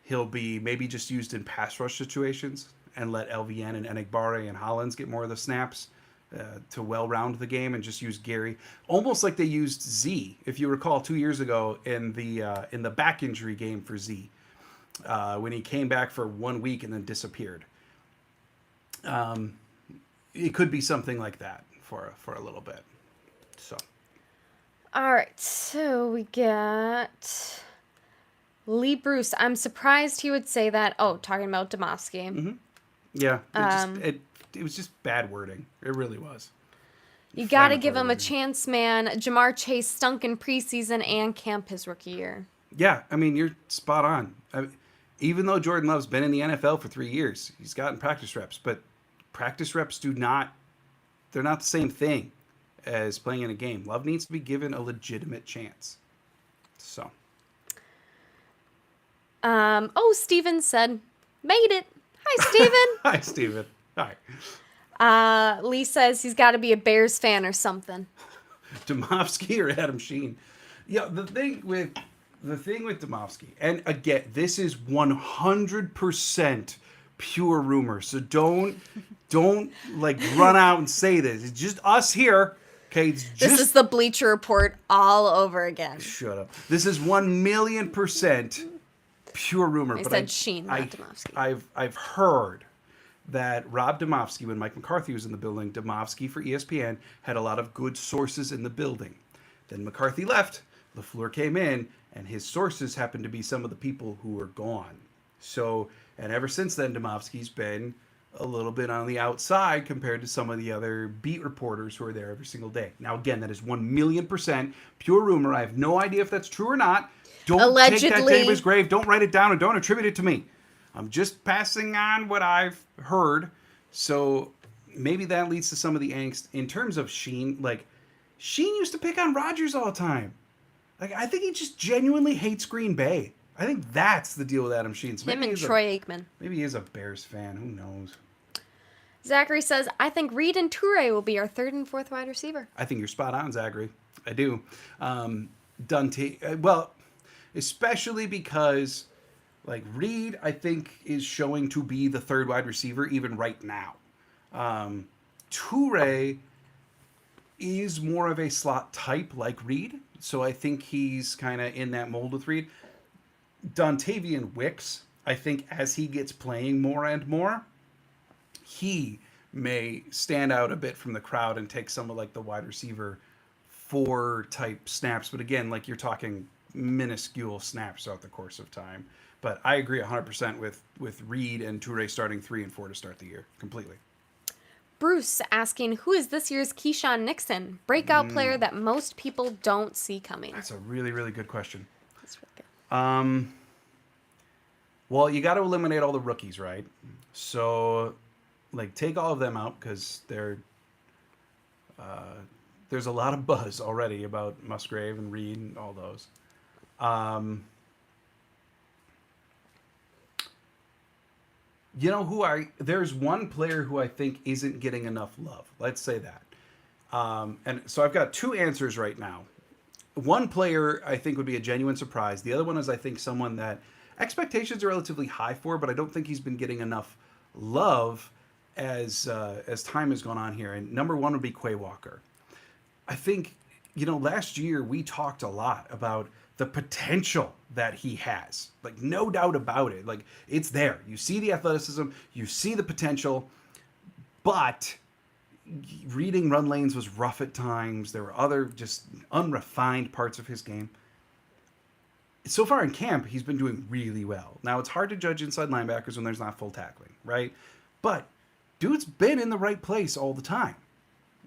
he'll be maybe just used in pass rush situations and let LVN and Enigbare and Hollins get more of the snaps to well-round the game, and just use Gary almost like they used Z, if you recall, 2 years ago in the back injury game for Z. When he came back for 1 week and then disappeared. It could be something like that for a little bit. So. All right, so we got Lee Bruce. I'm surprised he would say that. Oh, talking about Demowsky. Mm-hmm. Yeah, it was just bad wording. It really was. You got to give him a chance, man. Jamar Chase stunk in preseason and camp his rookie year. Yeah, I mean, you're spot on. Even though Jordan Love's been in the NFL for 3 years, he's gotten practice reps, but practice reps they're not the same thing as playing in a game. Love needs to be given a legitimate chance. So. Steven said, made it. Hi, Steven. Hi, Steven. Hi. Lee says he's got to be a Bears fan or something. Demowsky or Adam Sheen. Yeah, the thing with Demowsky, and again, this is 100% pure rumor. So don't like run out and say this. It's just us here. Okay, this is the Bleacher Report all over again. Shut up. This is 1,000,000% pure rumor. I said Sheen, not Demowsky. I've heard that Rob Demowsky, when Mike McCarthy was in the building, Demowsky for ESPN had a lot of good sources in the building. Then McCarthy left, LaFleur came in, and his sources happened to be some of the people who were gone. So, and ever since then, Demowsky's been a little bit on the outside compared to some of the other beat reporters who are there every single day. Now, again, that is 1,000,000% pure rumor. I have no idea if that's true or not. Don't Allegedly. take that to his grave. Don't write it down and don't attribute it to me. I'm just passing on what I've heard. So maybe that leads to some of the angst. In terms of Sheen, like, Sheen used to pick on Rodgers all the time. Like, I think he just genuinely hates Green Bay. I think that's the deal with Adam Sheen. So him and Troy Aikman. Maybe he is a Bears fan. Who knows? Zachary says, I think Reed and Toure will be our 3rd and 4th wide receiver. I think you're spot on, Zachary. I do. Well, especially because, like, Reed, I think, is showing to be the 3rd wide receiver even right now. Toure is more of a slot type like Reed, so I think he's kind of in that mold with Reed. Dontavian Wicks, I think as he gets playing more and more, he may stand out a bit from the crowd and take some of like the wide receiver 4 type snaps. But again, like you're talking minuscule snaps throughout the course of time. But I agree 100% with Reed and Toure starting 3 and 4 to start the year completely. Bruce asking, who is this year's Keyshawn Nixon? Breakout player that most people don't see coming. That's a really, really good question. That's really good. Well, you got to eliminate all the rookies, right? So, like, take all of them out because there's a lot of buzz already about Musgrave and Reed and all those. You know there's one player who I think isn't getting enough love. Let's say that. And so I've got 2 answers right now. One player I think would be a genuine surprise. The other one is I think someone that expectations are relatively high for, but I don't think he's been getting enough love as time has gone on here. And number 1 would be Quay Walker. I think, last year we talked a lot about the potential that he has. Like, no doubt about it. Like, it's there. You see the athleticism, you see the potential, but reading run lanes was rough at times. There were other just unrefined parts of his game. So far in camp, he's been doing really well. Now, it's hard to judge inside linebackers when there's not full tackling, right? But dude's been in the right place all the time.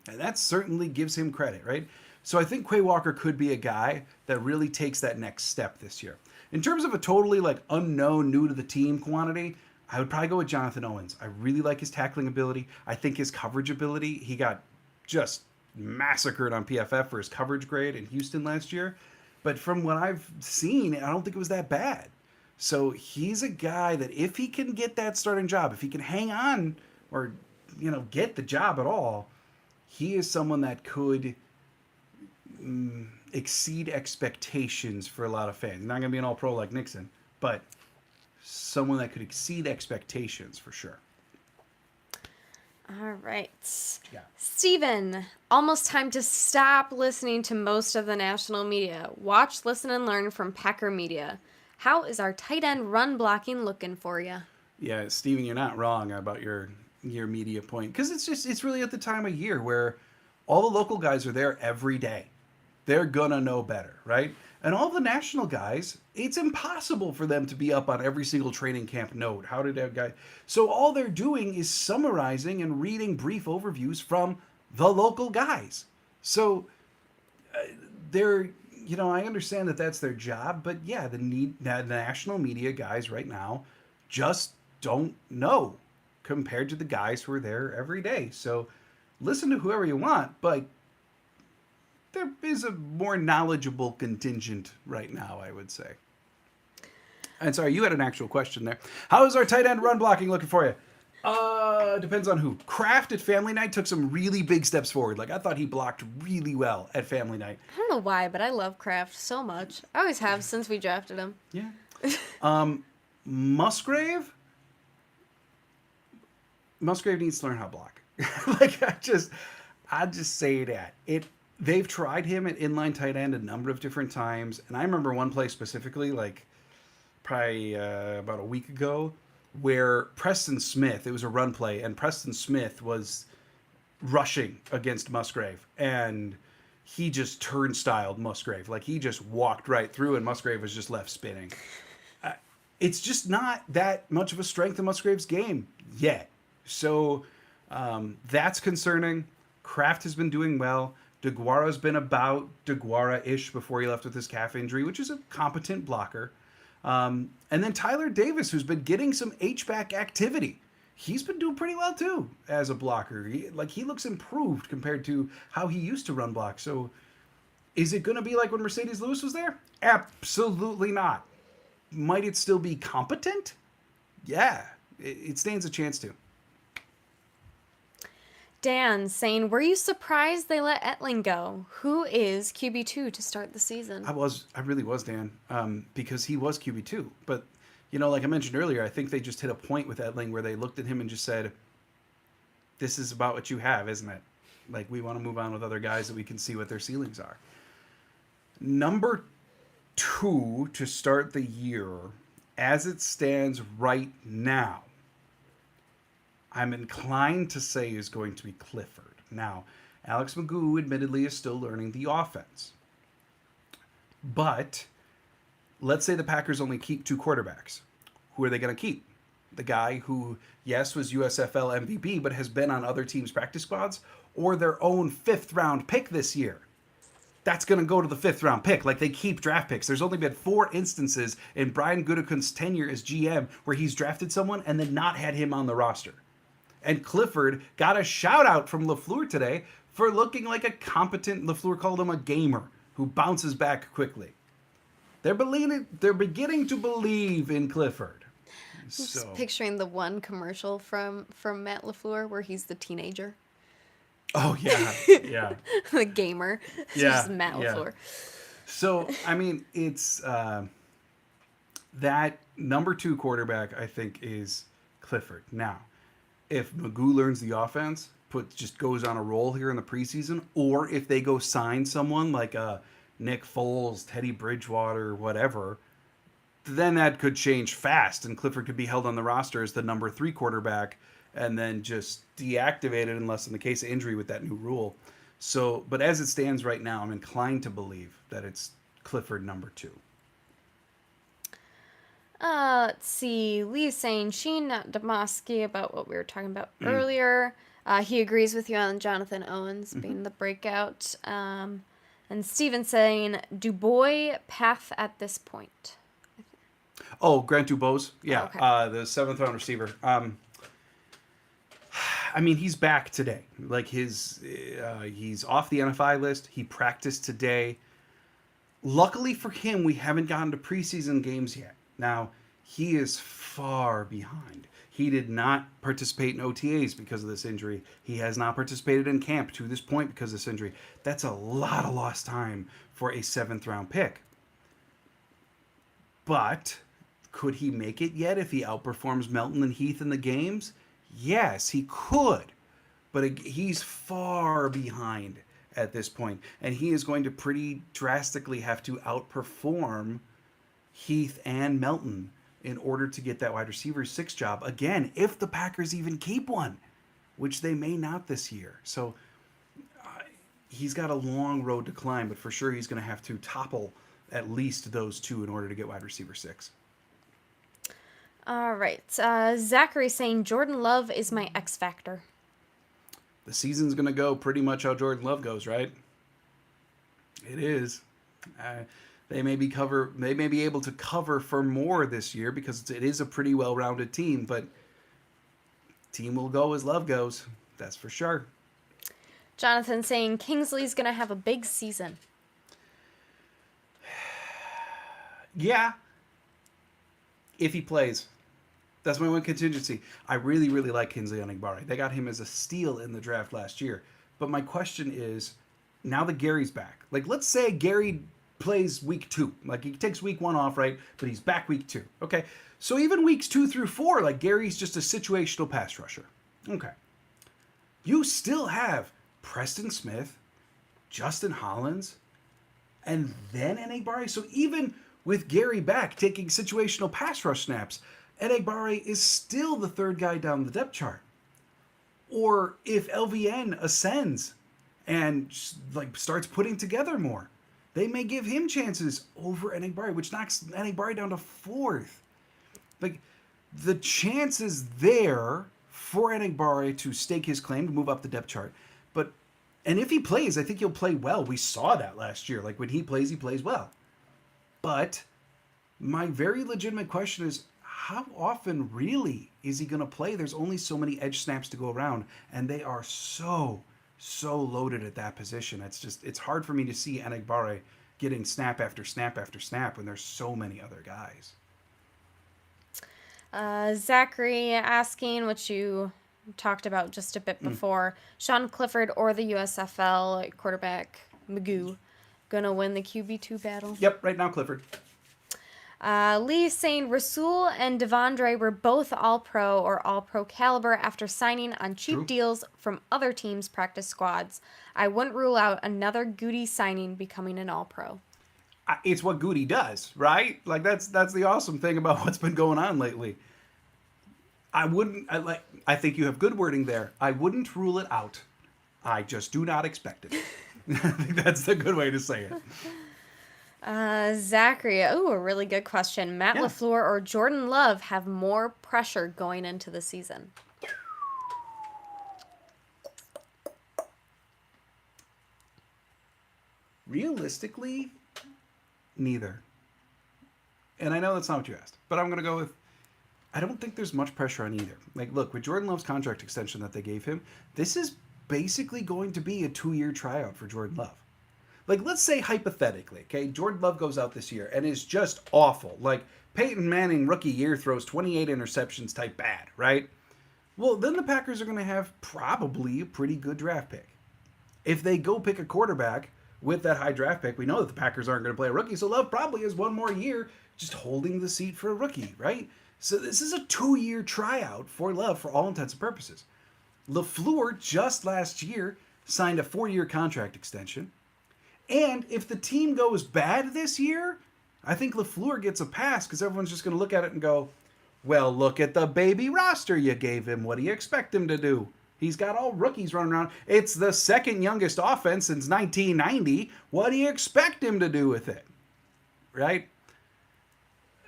And that certainly gives him credit, right? So I think Quay Walker could be a guy that really takes that next step this year. In terms of a totally like unknown, new to the team quantity, I would probably go with Jonathan Owens. I really like his tackling ability. I think his coverage ability, he got just massacred on PFF for his coverage grade in Houston last year. But from what I've seen, I don't think it was that bad. So he's a guy that if he can get that starting job, if he can hang on or, get the job at all, he is someone that could exceed expectations for a lot of fans. Not going to be an all-pro like Nixon, but someone that could exceed expectations for sure. All right. Yeah. Steven, almost time to stop listening to most of the national media. Watch, listen, and learn from Packer Media. How is our tight end run blocking looking for you? Yeah, Steven, you're not wrong about your media point. Because it's really at the time of year where all the local guys are there every day. They're going to know better, right? And all the national guys, it's impossible for them to be up on every single training camp note. How did that guy... So all they're doing is summarizing and reading brief overviews from the local guys. So they're... I understand that that's their job, but yeah, the national media guys right now just don't know compared to the guys who are there every day. So listen to whoever you want, but there is a more knowledgeable contingent right now, I would say. And sorry, you had an actual question there. How is our tight end run blocking looking for you? Depends on who. Kraft at Family Night took some really big steps forward. Like, I thought he blocked really well at Family Night. I don't know why, but I love Kraft so much. I always have since we drafted him. Yeah. Musgrave needs to learn how to block. Like, I just say that. They've tried him at inline tight end a number of different times. And I remember one play specifically, like probably about a week ago, where Preston Smith, it was a run play, and Preston Smith was rushing against Musgrave. And he just turnstiled Musgrave. Like, he just walked right through, and Musgrave was just left spinning. It's just not that much of a strength in Musgrave's game yet. So that's concerning. Kraft has been doing well. DeGuara's been about DeGuara-ish before he left with his calf injury, which is a competent blocker. And then Tyler Davis, who's been getting some H-back activity. He's been doing pretty well, too, as a blocker. He looks improved compared to how he used to run block. So is it going to be like when Mercedes Lewis was there? Absolutely not. Might it still be competent? Yeah, it stands a chance to. Dan saying, were you surprised they let Etling go? Who is QB2 to start the season? I really was, Dan, because he was QB2. But, like I mentioned earlier, I think they just hit a point with Etling where they looked at him and just said, this is about what you have, isn't it? Like, we want to move on with other guys that we can see what their ceilings are. Number 2 to start the year, as it stands right now, I'm inclined to say is going to be Clifford. Now, Alex Magoo admittedly is still learning the offense. But let's say the Packers only keep 2 quarterbacks. Who are they going to keep? The guy who, yes, was USFL MVP, but has been on other teams' practice squads, or their own 5th round pick this year? That's going to go to the 5th round pick. Like, they keep draft picks. There's only been 4 instances in Brian Gutekunst's tenure as GM where he's drafted someone and then not had him on the roster. And Clifford got a shout out from LaFleur today for looking like a competent, LaFleur called him a gamer who bounces back quickly. They're beginning to believe in Clifford. Just picturing the one commercial from Matt LaFleur where he's the teenager. Oh, yeah. Yeah. The gamer. It's Yeah, just Matt yeah. LaFleur. So, I mean, it's that number 2 quarterback, I think, is Clifford. Now, if Magoo learns the offense, just goes on a roll here in the preseason, or if they go sign someone like Nick Foles, Teddy Bridgewater, whatever, then that could change fast, and Clifford could be held on the roster as the number 3 quarterback and then just deactivated unless in the case of injury with that new rule. So, but as it stands right now, I'm inclined to believe that it's Clifford number 2. Let's see. Lee's saying Sheen, not Demowsky, about what we were talking about earlier. He agrees with you on Jonathan Owens being the breakout. And Steven saying Dubois path at this point. Oh, Grant Dubose? Yeah, Oh, okay. the 7th round receiver. I mean, he's back today. Like, he's off the NFI list. He practiced today. Luckily for him, we haven't gotten to preseason games yet. Now, he is far behind. He did not participate in OTAs because of this injury. He has not participated in camp to this point because of this injury. That's a lot of lost time for a 7th round pick. But could he make it yet if he outperforms Melton and Heath in the games? Yes, he could. But he's far behind at this point. And he is going to pretty drastically have to outperform Heath and Melton in order to get that wide receiver 6 job. Again, if the Packers even keep one, which they may not this year. So he's got a long road to climb, but for sure he's going to have to topple at least those 2 in order to get wide receiver 6. All right. Zachary saying Jordan Love is my X factor. The season's going to go pretty much how Jordan Love goes, right? It is. They may be able to cover for more this year because it is a pretty well-rounded team, but team will go as Love goes. That's for sure. Jonathan saying Kingsley's going to have a big season. Yeah. If he plays. That's my one contingency. I really, really like Kingsley Enagbare. They got him as a steal in the draft last year. But my question is, now that Gary's back, like, let's say Gary plays week 2. Like, he takes week 1 off, right? But he's back week 2. Okay. So even weeks 2 through 4, like, Gary's just a situational pass rusher. Okay. You still have Preston Smith, Justin Hollins, and then Enagbare. So even with Gary back taking situational pass rush snaps, Enagbare is still the 3rd guy down the depth chart. Or if LVN ascends and like starts putting together more, they may give him chances over Enagbare, which knocks Enagbare down to 4th. Like, the chances there for Enagbare to stake his claim to move up the depth chart. And if he plays, I think he'll play well. We saw that last year. Like, when he plays well. But my very legitimate question is, how often really is he going to play? There's only so many edge snaps to go around, and they are so loaded at that position. It's hard for me to see Enagbare getting snap after snap after snap when there's so many other guys. Zachary asking, what you talked about just a bit before, Sean Clifford or the USFL quarterback Magoo gonna win the QB2 battle? Yep, right now Clifford. Lee saying Rasul and Devondre were both All-Pro or All-Pro caliber after signing on cheap True. deals from other teams' practice squads. I wouldn't rule out another Goody signing becoming an All-Pro. It's what Goody does, right? Like, that's the awesome thing about what's been going on lately. I think you have good wording there. I wouldn't rule it out. I just do not expect it. I think that's the good way to say it. Zachary, oh, a really good question. Matt Yeah. LaFleur or Jordan Love have more pressure going into the season? Realistically, neither. And I know that's not what you asked, but I'm going to go with I don't think there's much pressure on either. Like, look, with Jordan Love's contract extension that they gave him, this is basically going to be a 2-year tryout for Jordan Love. Like, let's say hypothetically, okay, Jordan Love goes out this year and is just awful. Like, Peyton Manning rookie year throws 28 interceptions type bad, right? Well, then the Packers are going to have probably a pretty good draft pick. If they go pick a quarterback with that high draft pick, we know that the Packers aren't going to play a rookie, so Love probably has one more year just holding the seat for a rookie, right? So this is a 2-year tryout for Love for all intents and purposes. LaFleur just last year signed a 4-year contract extension. And if the team goes bad this year, I think LaFleur gets a pass because everyone's just going to look at it and go, well, look at the baby roster you gave him. What do you expect him to do? He's got all rookies running around. It's the second youngest offense since 1990. What do you expect him to do with it? Right?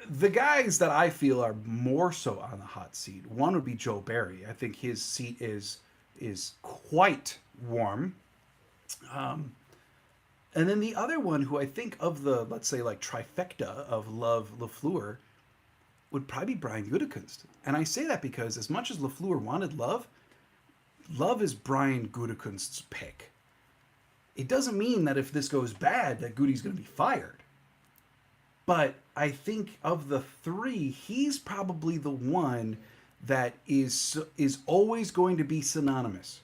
The guys that I feel are more so on the hot seat, one would be Joe Barry. I think his seat is quite warm. And then the other one who I think of the, let's say, like trifecta of Love, LaFleur, would probably be Brian Gutekunst. And I say that because as much as LaFleur wanted Love, Love is Brian Gutekunst's pick. It doesn't mean that if this goes bad that Goody's going to be fired. But I think of the three, he's probably the one that is always going to be synonymous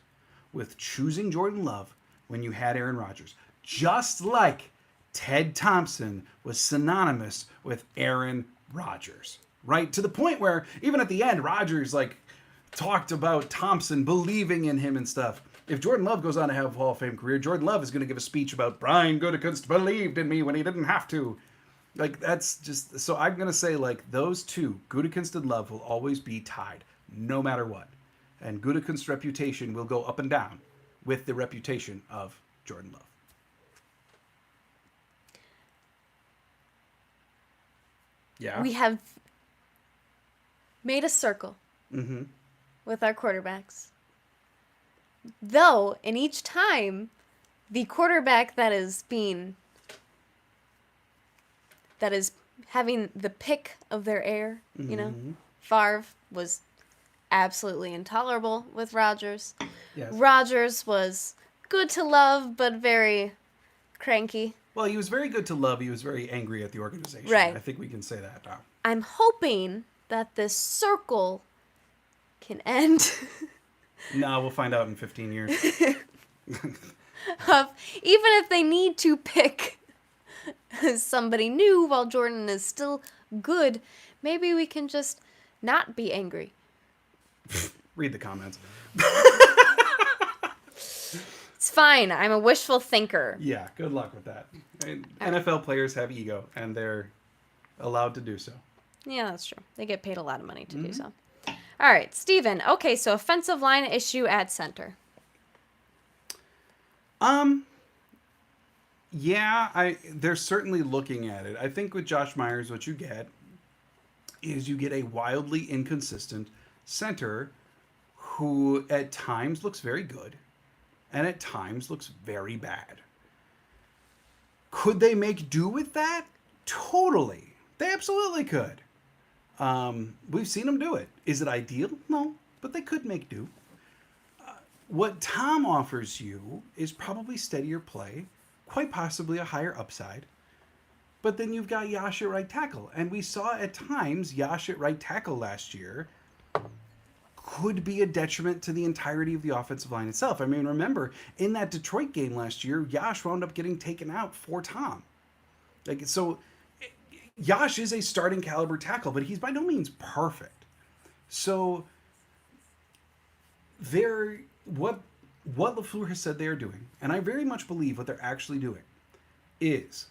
with choosing Jordan Love when you had Aaron Rodgers. Just like Ted Thompson was synonymous with Aaron Rodgers, right? To the point where even at the end, Rodgers like talked about Thompson believing in him and stuff. If Jordan Love goes on to have a Hall of Fame career, Jordan Love is going to give a speech about Brian Gutekunst believed in me when he didn't have to. Like, that's just... So I'm going to say, like, those two, Gutekunst and Love, will always be tied, no matter what. And Gutekunst's reputation will go up and down with the reputation of Jordan Love. Yeah? We have made a circle Mm-hmm. with our quarterbacks. Though, in each time, the quarterback that is having the pick of their air, you know, Favre was absolutely intolerable with Rodgers. Yes. Rodgers was good to love, but very cranky. Well, he was very good to Love. He was very angry at the organization. Right. I think we can say that now. I'm hoping that this circle can end No, we'll find out in 15 years. of even if they need to pick somebody new while Jordan is still good, maybe we can just not be angry. Read the comments. It's fine. I'm a wishful thinker. Yeah, good luck with that. I mean, NFL players have ego, and they're allowed to do so. Yeah, that's true. They get paid a lot of money to do so. All right, Steven. Okay, so offensive line issue at center. Yeah, they're certainly looking at it. I think with Josh Meyers, what you get is you get a wildly inconsistent center who at times looks very good and at times looks very bad. Could they make do with that? Totally. They absolutely could. We've seen them do it. Is it ideal? No, but they could make do. What Tom offers you is probably steadier play, quite possibly a higher upside. But then you've got Yash at right tackle. And we saw at times Yash at right tackle last year could be a detriment to the entirety of the offensive line itself. I mean, remember, in that Detroit game last year, Yash wound up getting taken out for Tom. Like, so Yash is a starting caliber tackle, but he's by no means perfect. So what LaFleur has said they are doing, and I very much believe what they're actually doing, is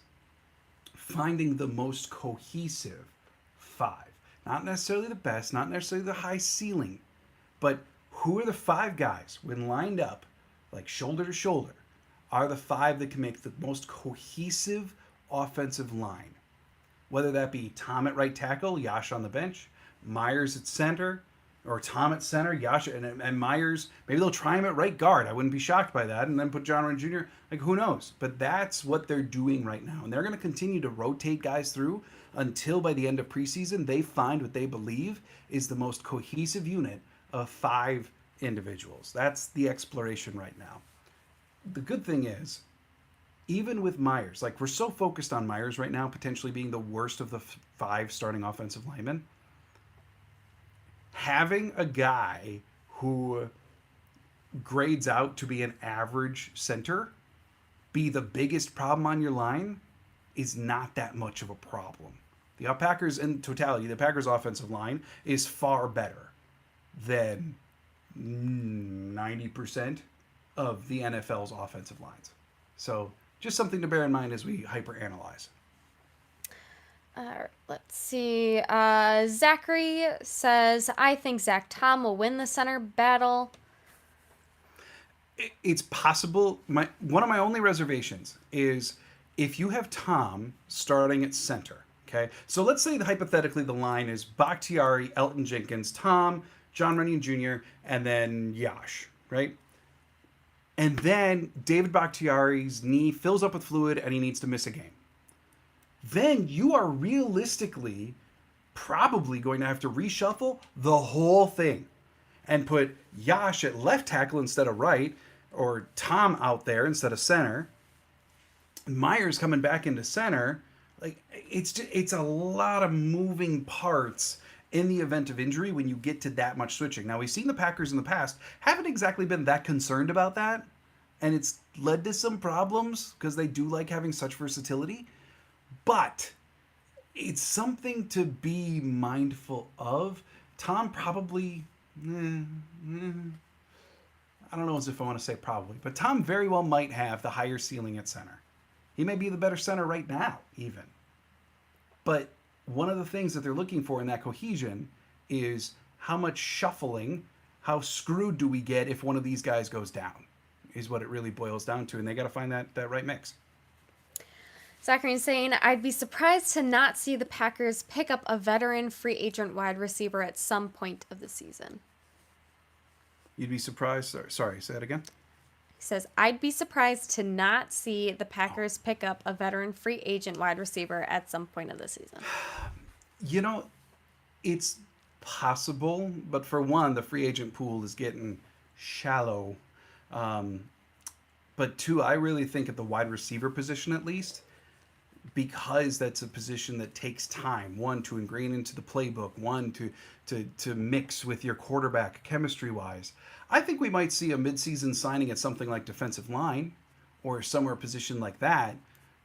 finding the most cohesive five. Not necessarily the best, not necessarily the high ceiling, but who are the 5 guys when lined up, like shoulder to shoulder, are the 5 that can make the most cohesive offensive line? Whether that be Tom at right tackle, Yash on the bench, Meyers at center, or Tom at center, Yash and Meyers. Maybe they'll try him at right guard. I wouldn't be shocked by that. And then put John Ryan Jr. Like, who knows? But that's what they're doing right now. And they're going to continue to rotate guys through until by the end of preseason, they find what they believe is the most cohesive unit of 5 individuals. That's the exploration right now. The good thing is, even with Meyers, like we're so focused on Meyers right now, potentially being the worst of the 5 starting offensive linemen, having a guy who grades out to be an average center be the biggest problem on your line is not that much of a problem. The Packers, in totality, the Packers' offensive line is far better than 90% of the NFL's offensive lines. So just something to bear in mind as we hyperanalyze. Let's see. Zachary says, I think Zach Tom will win the center battle. It's possible. One of my only reservations is if you have Tom starting at center. Okay, so let's say hypothetically the line is Bakhtiari, Elton Jenkins, Tom, John Runyon Jr., and then Yash, right? And then David Bakhtiari's knee fills up with fluid and he needs to miss a game. Then you are realistically probably going to have to reshuffle the whole thing and put Yash at left tackle instead of right, or Tom out there instead of center. Meyers coming back into center. Like it's a lot of moving parts in the event of injury when you get to that much switching. Now, we've seen the Packers in the past haven't exactly been that concerned about that, and it's led to some problems because they do like having such versatility. But it's something to be mindful of. Tom probably, I don't know as if I want to say probably, but Tom very well might have the higher ceiling at center. He may be the better center right now, even. But one of the things that they're looking for in that cohesion is how much shuffling, how screwed do we get if one of these guys goes down, is what it really boils down to. And they got to find that right mix. Zachary's saying, I'd be surprised to not see the Packers pick up a veteran free agent wide receiver at some point of the season. You'd be surprised? Sorry, say that again. He says, I'd be surprised to not see the Packers pick up a veteran free agent wide receiver at some point of the season. You know, it's possible, but for one, the free agent pool is getting shallow. But two, I really think at the wide receiver position at least, because that's a position that takes time. One, to ingrain into the playbook. One, to mix with your quarterback chemistry-wise. I think we might see a midseason signing at something like defensive line or somewhere positioned like that.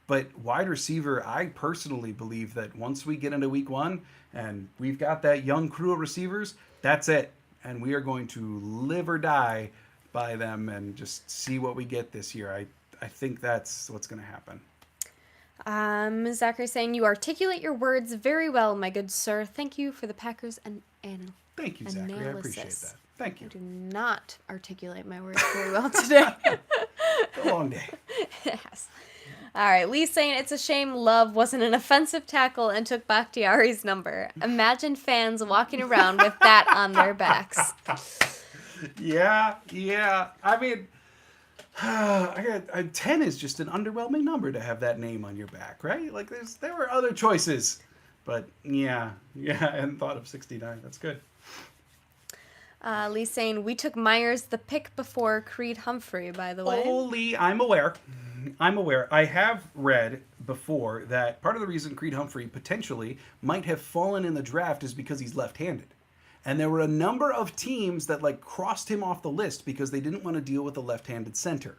But wide receiver, I personally believe that once we get into week 1 and we've got that young crew of receivers, that's it. And we are going to live or die by them and just see what we get this year. I think that's what's going to happen. Zachary saying, you articulate your words very well, my good sir. Thank you for the Packers and Thank you, Zachary. I appreciate that. Thank you. I do not articulate my words very well today. It's a long day. Yes. All right. Lee's saying, it's a shame Love wasn't an offensive tackle and took Bakhtiari's number. Imagine fans walking around with that on their backs. Yeah. I mean, 10 is just an underwhelming number to have that name on your back, right? Like there were other choices, but yeah, I hadn't thought of 69. That's good. Lee's saying, we took Meyers the pick before Creed Humphrey, by the way. Oh, Lee, I'm aware. I have read before that part of the reason Creed Humphrey potentially might have fallen in the draft is because he's left-handed. And there were a number of teams that crossed him off the list because they didn't want to deal with a left-handed center.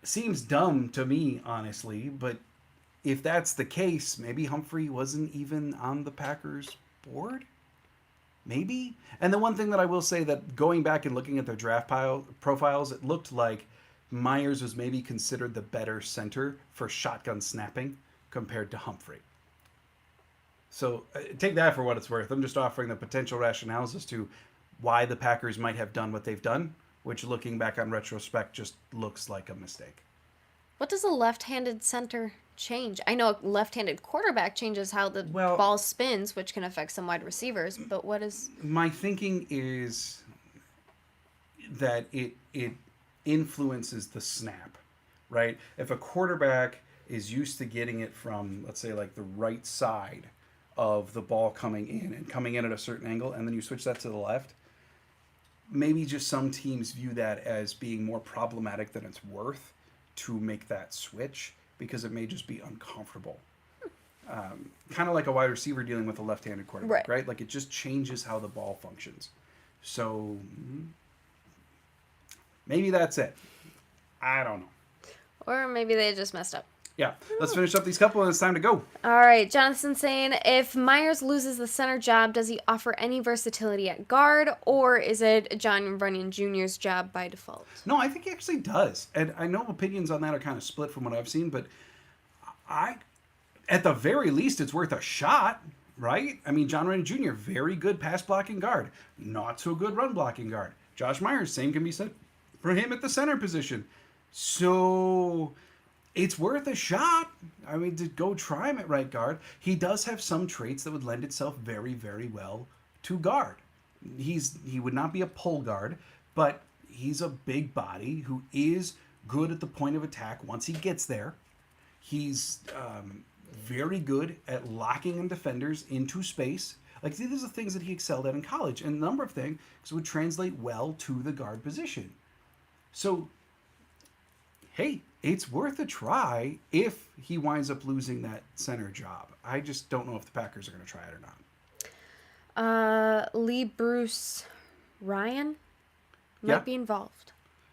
Seems dumb to me, honestly, but if that's the case, maybe Humphrey wasn't even on the Packers board? Maybe? And the one thing that I will say that going back and looking at their draft profiles, it looked like Meyers was maybe considered the better center for shotgun snapping compared to Humphrey. So take that for what it's worth. I'm just offering the potential rationales as to why the Packers might have done what they've done, which looking back on retrospect just looks like a mistake. What does a left-handed center change? I know a left-handed quarterback changes how the Well, ball spins, which can affect some wide receivers, but what is... my thinking is that it influences the snap, right? If a quarterback is used to getting it from, let's say, like the right side of the ball coming in and coming in at a certain angle, and then you switch that to the left, maybe just some teams view that as being more problematic than it's worth to make that switch because it may just be uncomfortable. Kind of like a wide receiver dealing with a left-handed quarterback, right? Like it just changes how the ball functions. So maybe that's it. I don't know. Or maybe they just messed up. Yeah, let's finish up these couple and it's time to go. All right, Jonathan saying, if Meyers loses the center job, does he offer any versatility at guard, or is it John Runyon Jr.'s job by default? No, I think he actually does. And I know opinions on that are kind of split from what I've seen, but at the very least, it's worth a shot, right? I mean, John Runyon Jr., very good pass blocking guard, not so good run blocking guard. Josh Meyers, same can be said for him at the center position. So it's worth a shot. I mean, to go try him at right guard. He does have some traits that would lend itself very, very well to guard. He would not be a pull guard, but he's a big body who is good at the point of attack once he gets there. He's very good at locking in defenders into space. Like, these are the things that he excelled at in college, and a number of things would translate well to the guard position. So, hey, it's worth a try if he winds up losing that center job. I just don't know if the Packers are going to try it or not. Lee Bruce Ryan might be involved.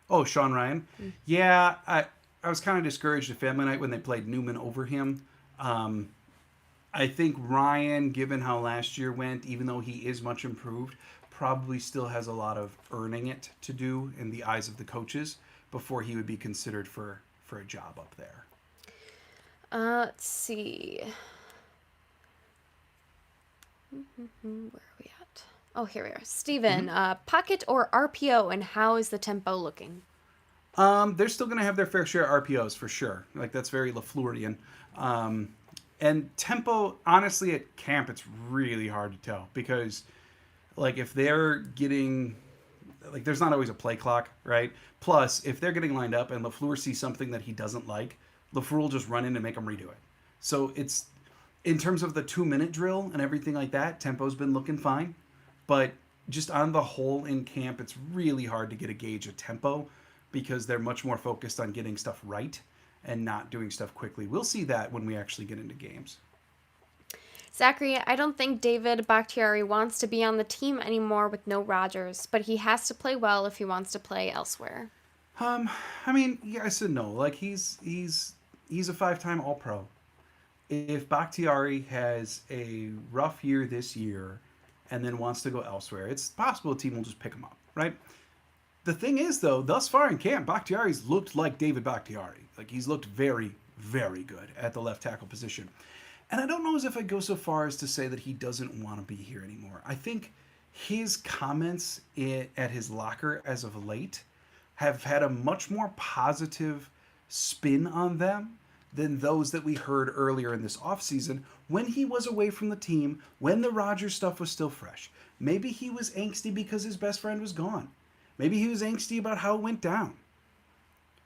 Oh, Sean Ryan? Yeah, I was kind of discouraged at Family Night when they played Newman over him. I think Ryan, given how last year went, even though he is much improved, probably still has a lot of earning it to do in the eyes of the coaches before he would be considered for a job up there. Let's see. Where are we at? Oh, here we are. Steven, pocket or RPO, and how is the tempo looking? They're still going to have their fair share of RPOs for sure. Like, that's very LaFleurian. And tempo, honestly, at camp, it's really hard to tell because, like, if they're getting, like, there's not always a play clock, right? Plus, if they're getting lined up and LaFleur sees something that he doesn't like, LaFleur will just run in and make them redo it. So it's, in terms of the 2-minute drill and everything like that, tempo's been looking fine. But just on the whole in camp, it's really hard to get a gauge of tempo because they're much more focused on getting stuff right and not doing stuff quickly. We'll see that when we actually get into games. Zachary, I don't think David Bakhtiari wants to be on the team anymore with no Rodgers, but he has to play well if he wants to play elsewhere. I mean, yes and no. Like, he's a 5-time All-Pro. If Bakhtiari has a rough year this year and then wants to go elsewhere, it's possible a team will just pick him up, right? The thing is, though, thus far in camp, Bakhtiari's looked like David Bakhtiari. Like, he's looked very, very good at the left tackle position. And I don't know as if I'd go so far as to say that he doesn't want to be here anymore. I think his comments at his locker as of late have had a much more positive spin on them than those that we heard earlier in this offseason when he was away from the team, when the Rodgers stuff was still fresh. Maybe he was angsty because his best friend was gone. Maybe he was angsty about how it went down.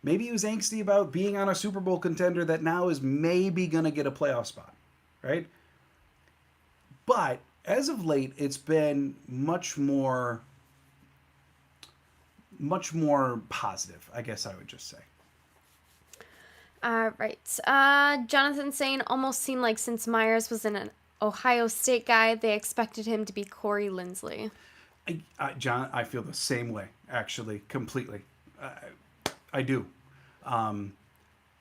Maybe he was angsty about being on a Super Bowl contender that now is maybe going to get a playoff spot. Right? But as of late, it's been much more positive, I guess I would just say. All right. Jonathan saying, almost seemed like since Meyers was an Ohio State guy, they expected him to be Corey Linsley. John, I feel the same way, actually, completely. I do.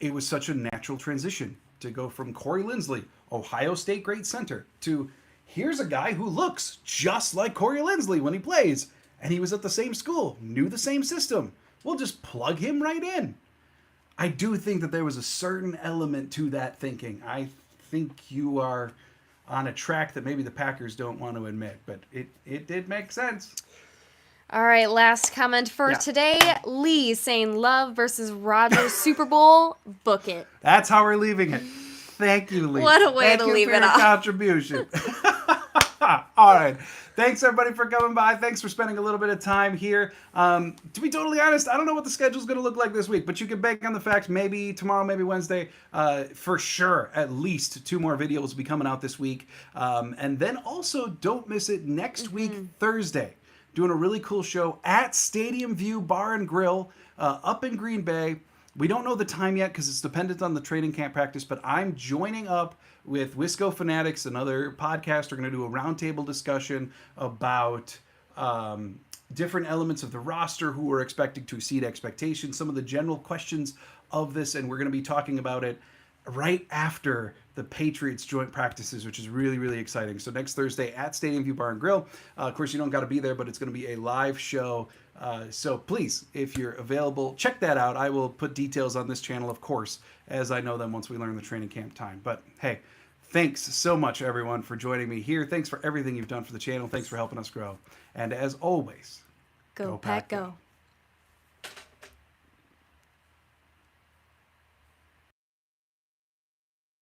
It was such a natural transition to go from Corey Linsley, Ohio State great center, to here's a guy who looks just like Corey Linsley when he plays, and he was at the same school, knew the same system. We'll just plug him right in. I do think that there was a certain element to that thinking. I think you are on a track that maybe the Packers don't want to admit, but it did make sense. All right, last comment for Yeah. today. Lee saying Love versus Rodgers Super Bowl. Book it. That's how we're leaving it. Thank you, Lee. What a way Thank to you leave for it your off. contribution. All right. Thanks, everybody, for coming by. Thanks for spending a little bit of time here. To be totally honest, I don't know what the schedule's going to look like this week, but you can bank on the fact maybe tomorrow, maybe Wednesday, for sure, at least 2 more videos will be coming out this week. And then also, don't miss it, next week, Thursday, doing a really cool show at Stadium View Bar and Grill up in Green Bay. We don't know the time yet because it's dependent on the training camp practice, but I'm joining up with Wisco Fanatics, another podcast. We're going to do a roundtable discussion about different elements of the roster, who are expecting to exceed expectations, some of the general questions of this, and we're going to be talking about it right after the Patriots joint practices, which is really, really exciting. So next Thursday at Stadium View Bar and Grill. Of course, you don't got to be there, but it's going to be a live show. So please, if you're available, check that out. I will put details on this channel, of course, as I know them once we learn the training camp time. But hey, thanks so much, everyone, for joining me here. Thanks for everything you've done for the channel. Thanks for helping us grow. And as always, Go Pack, go.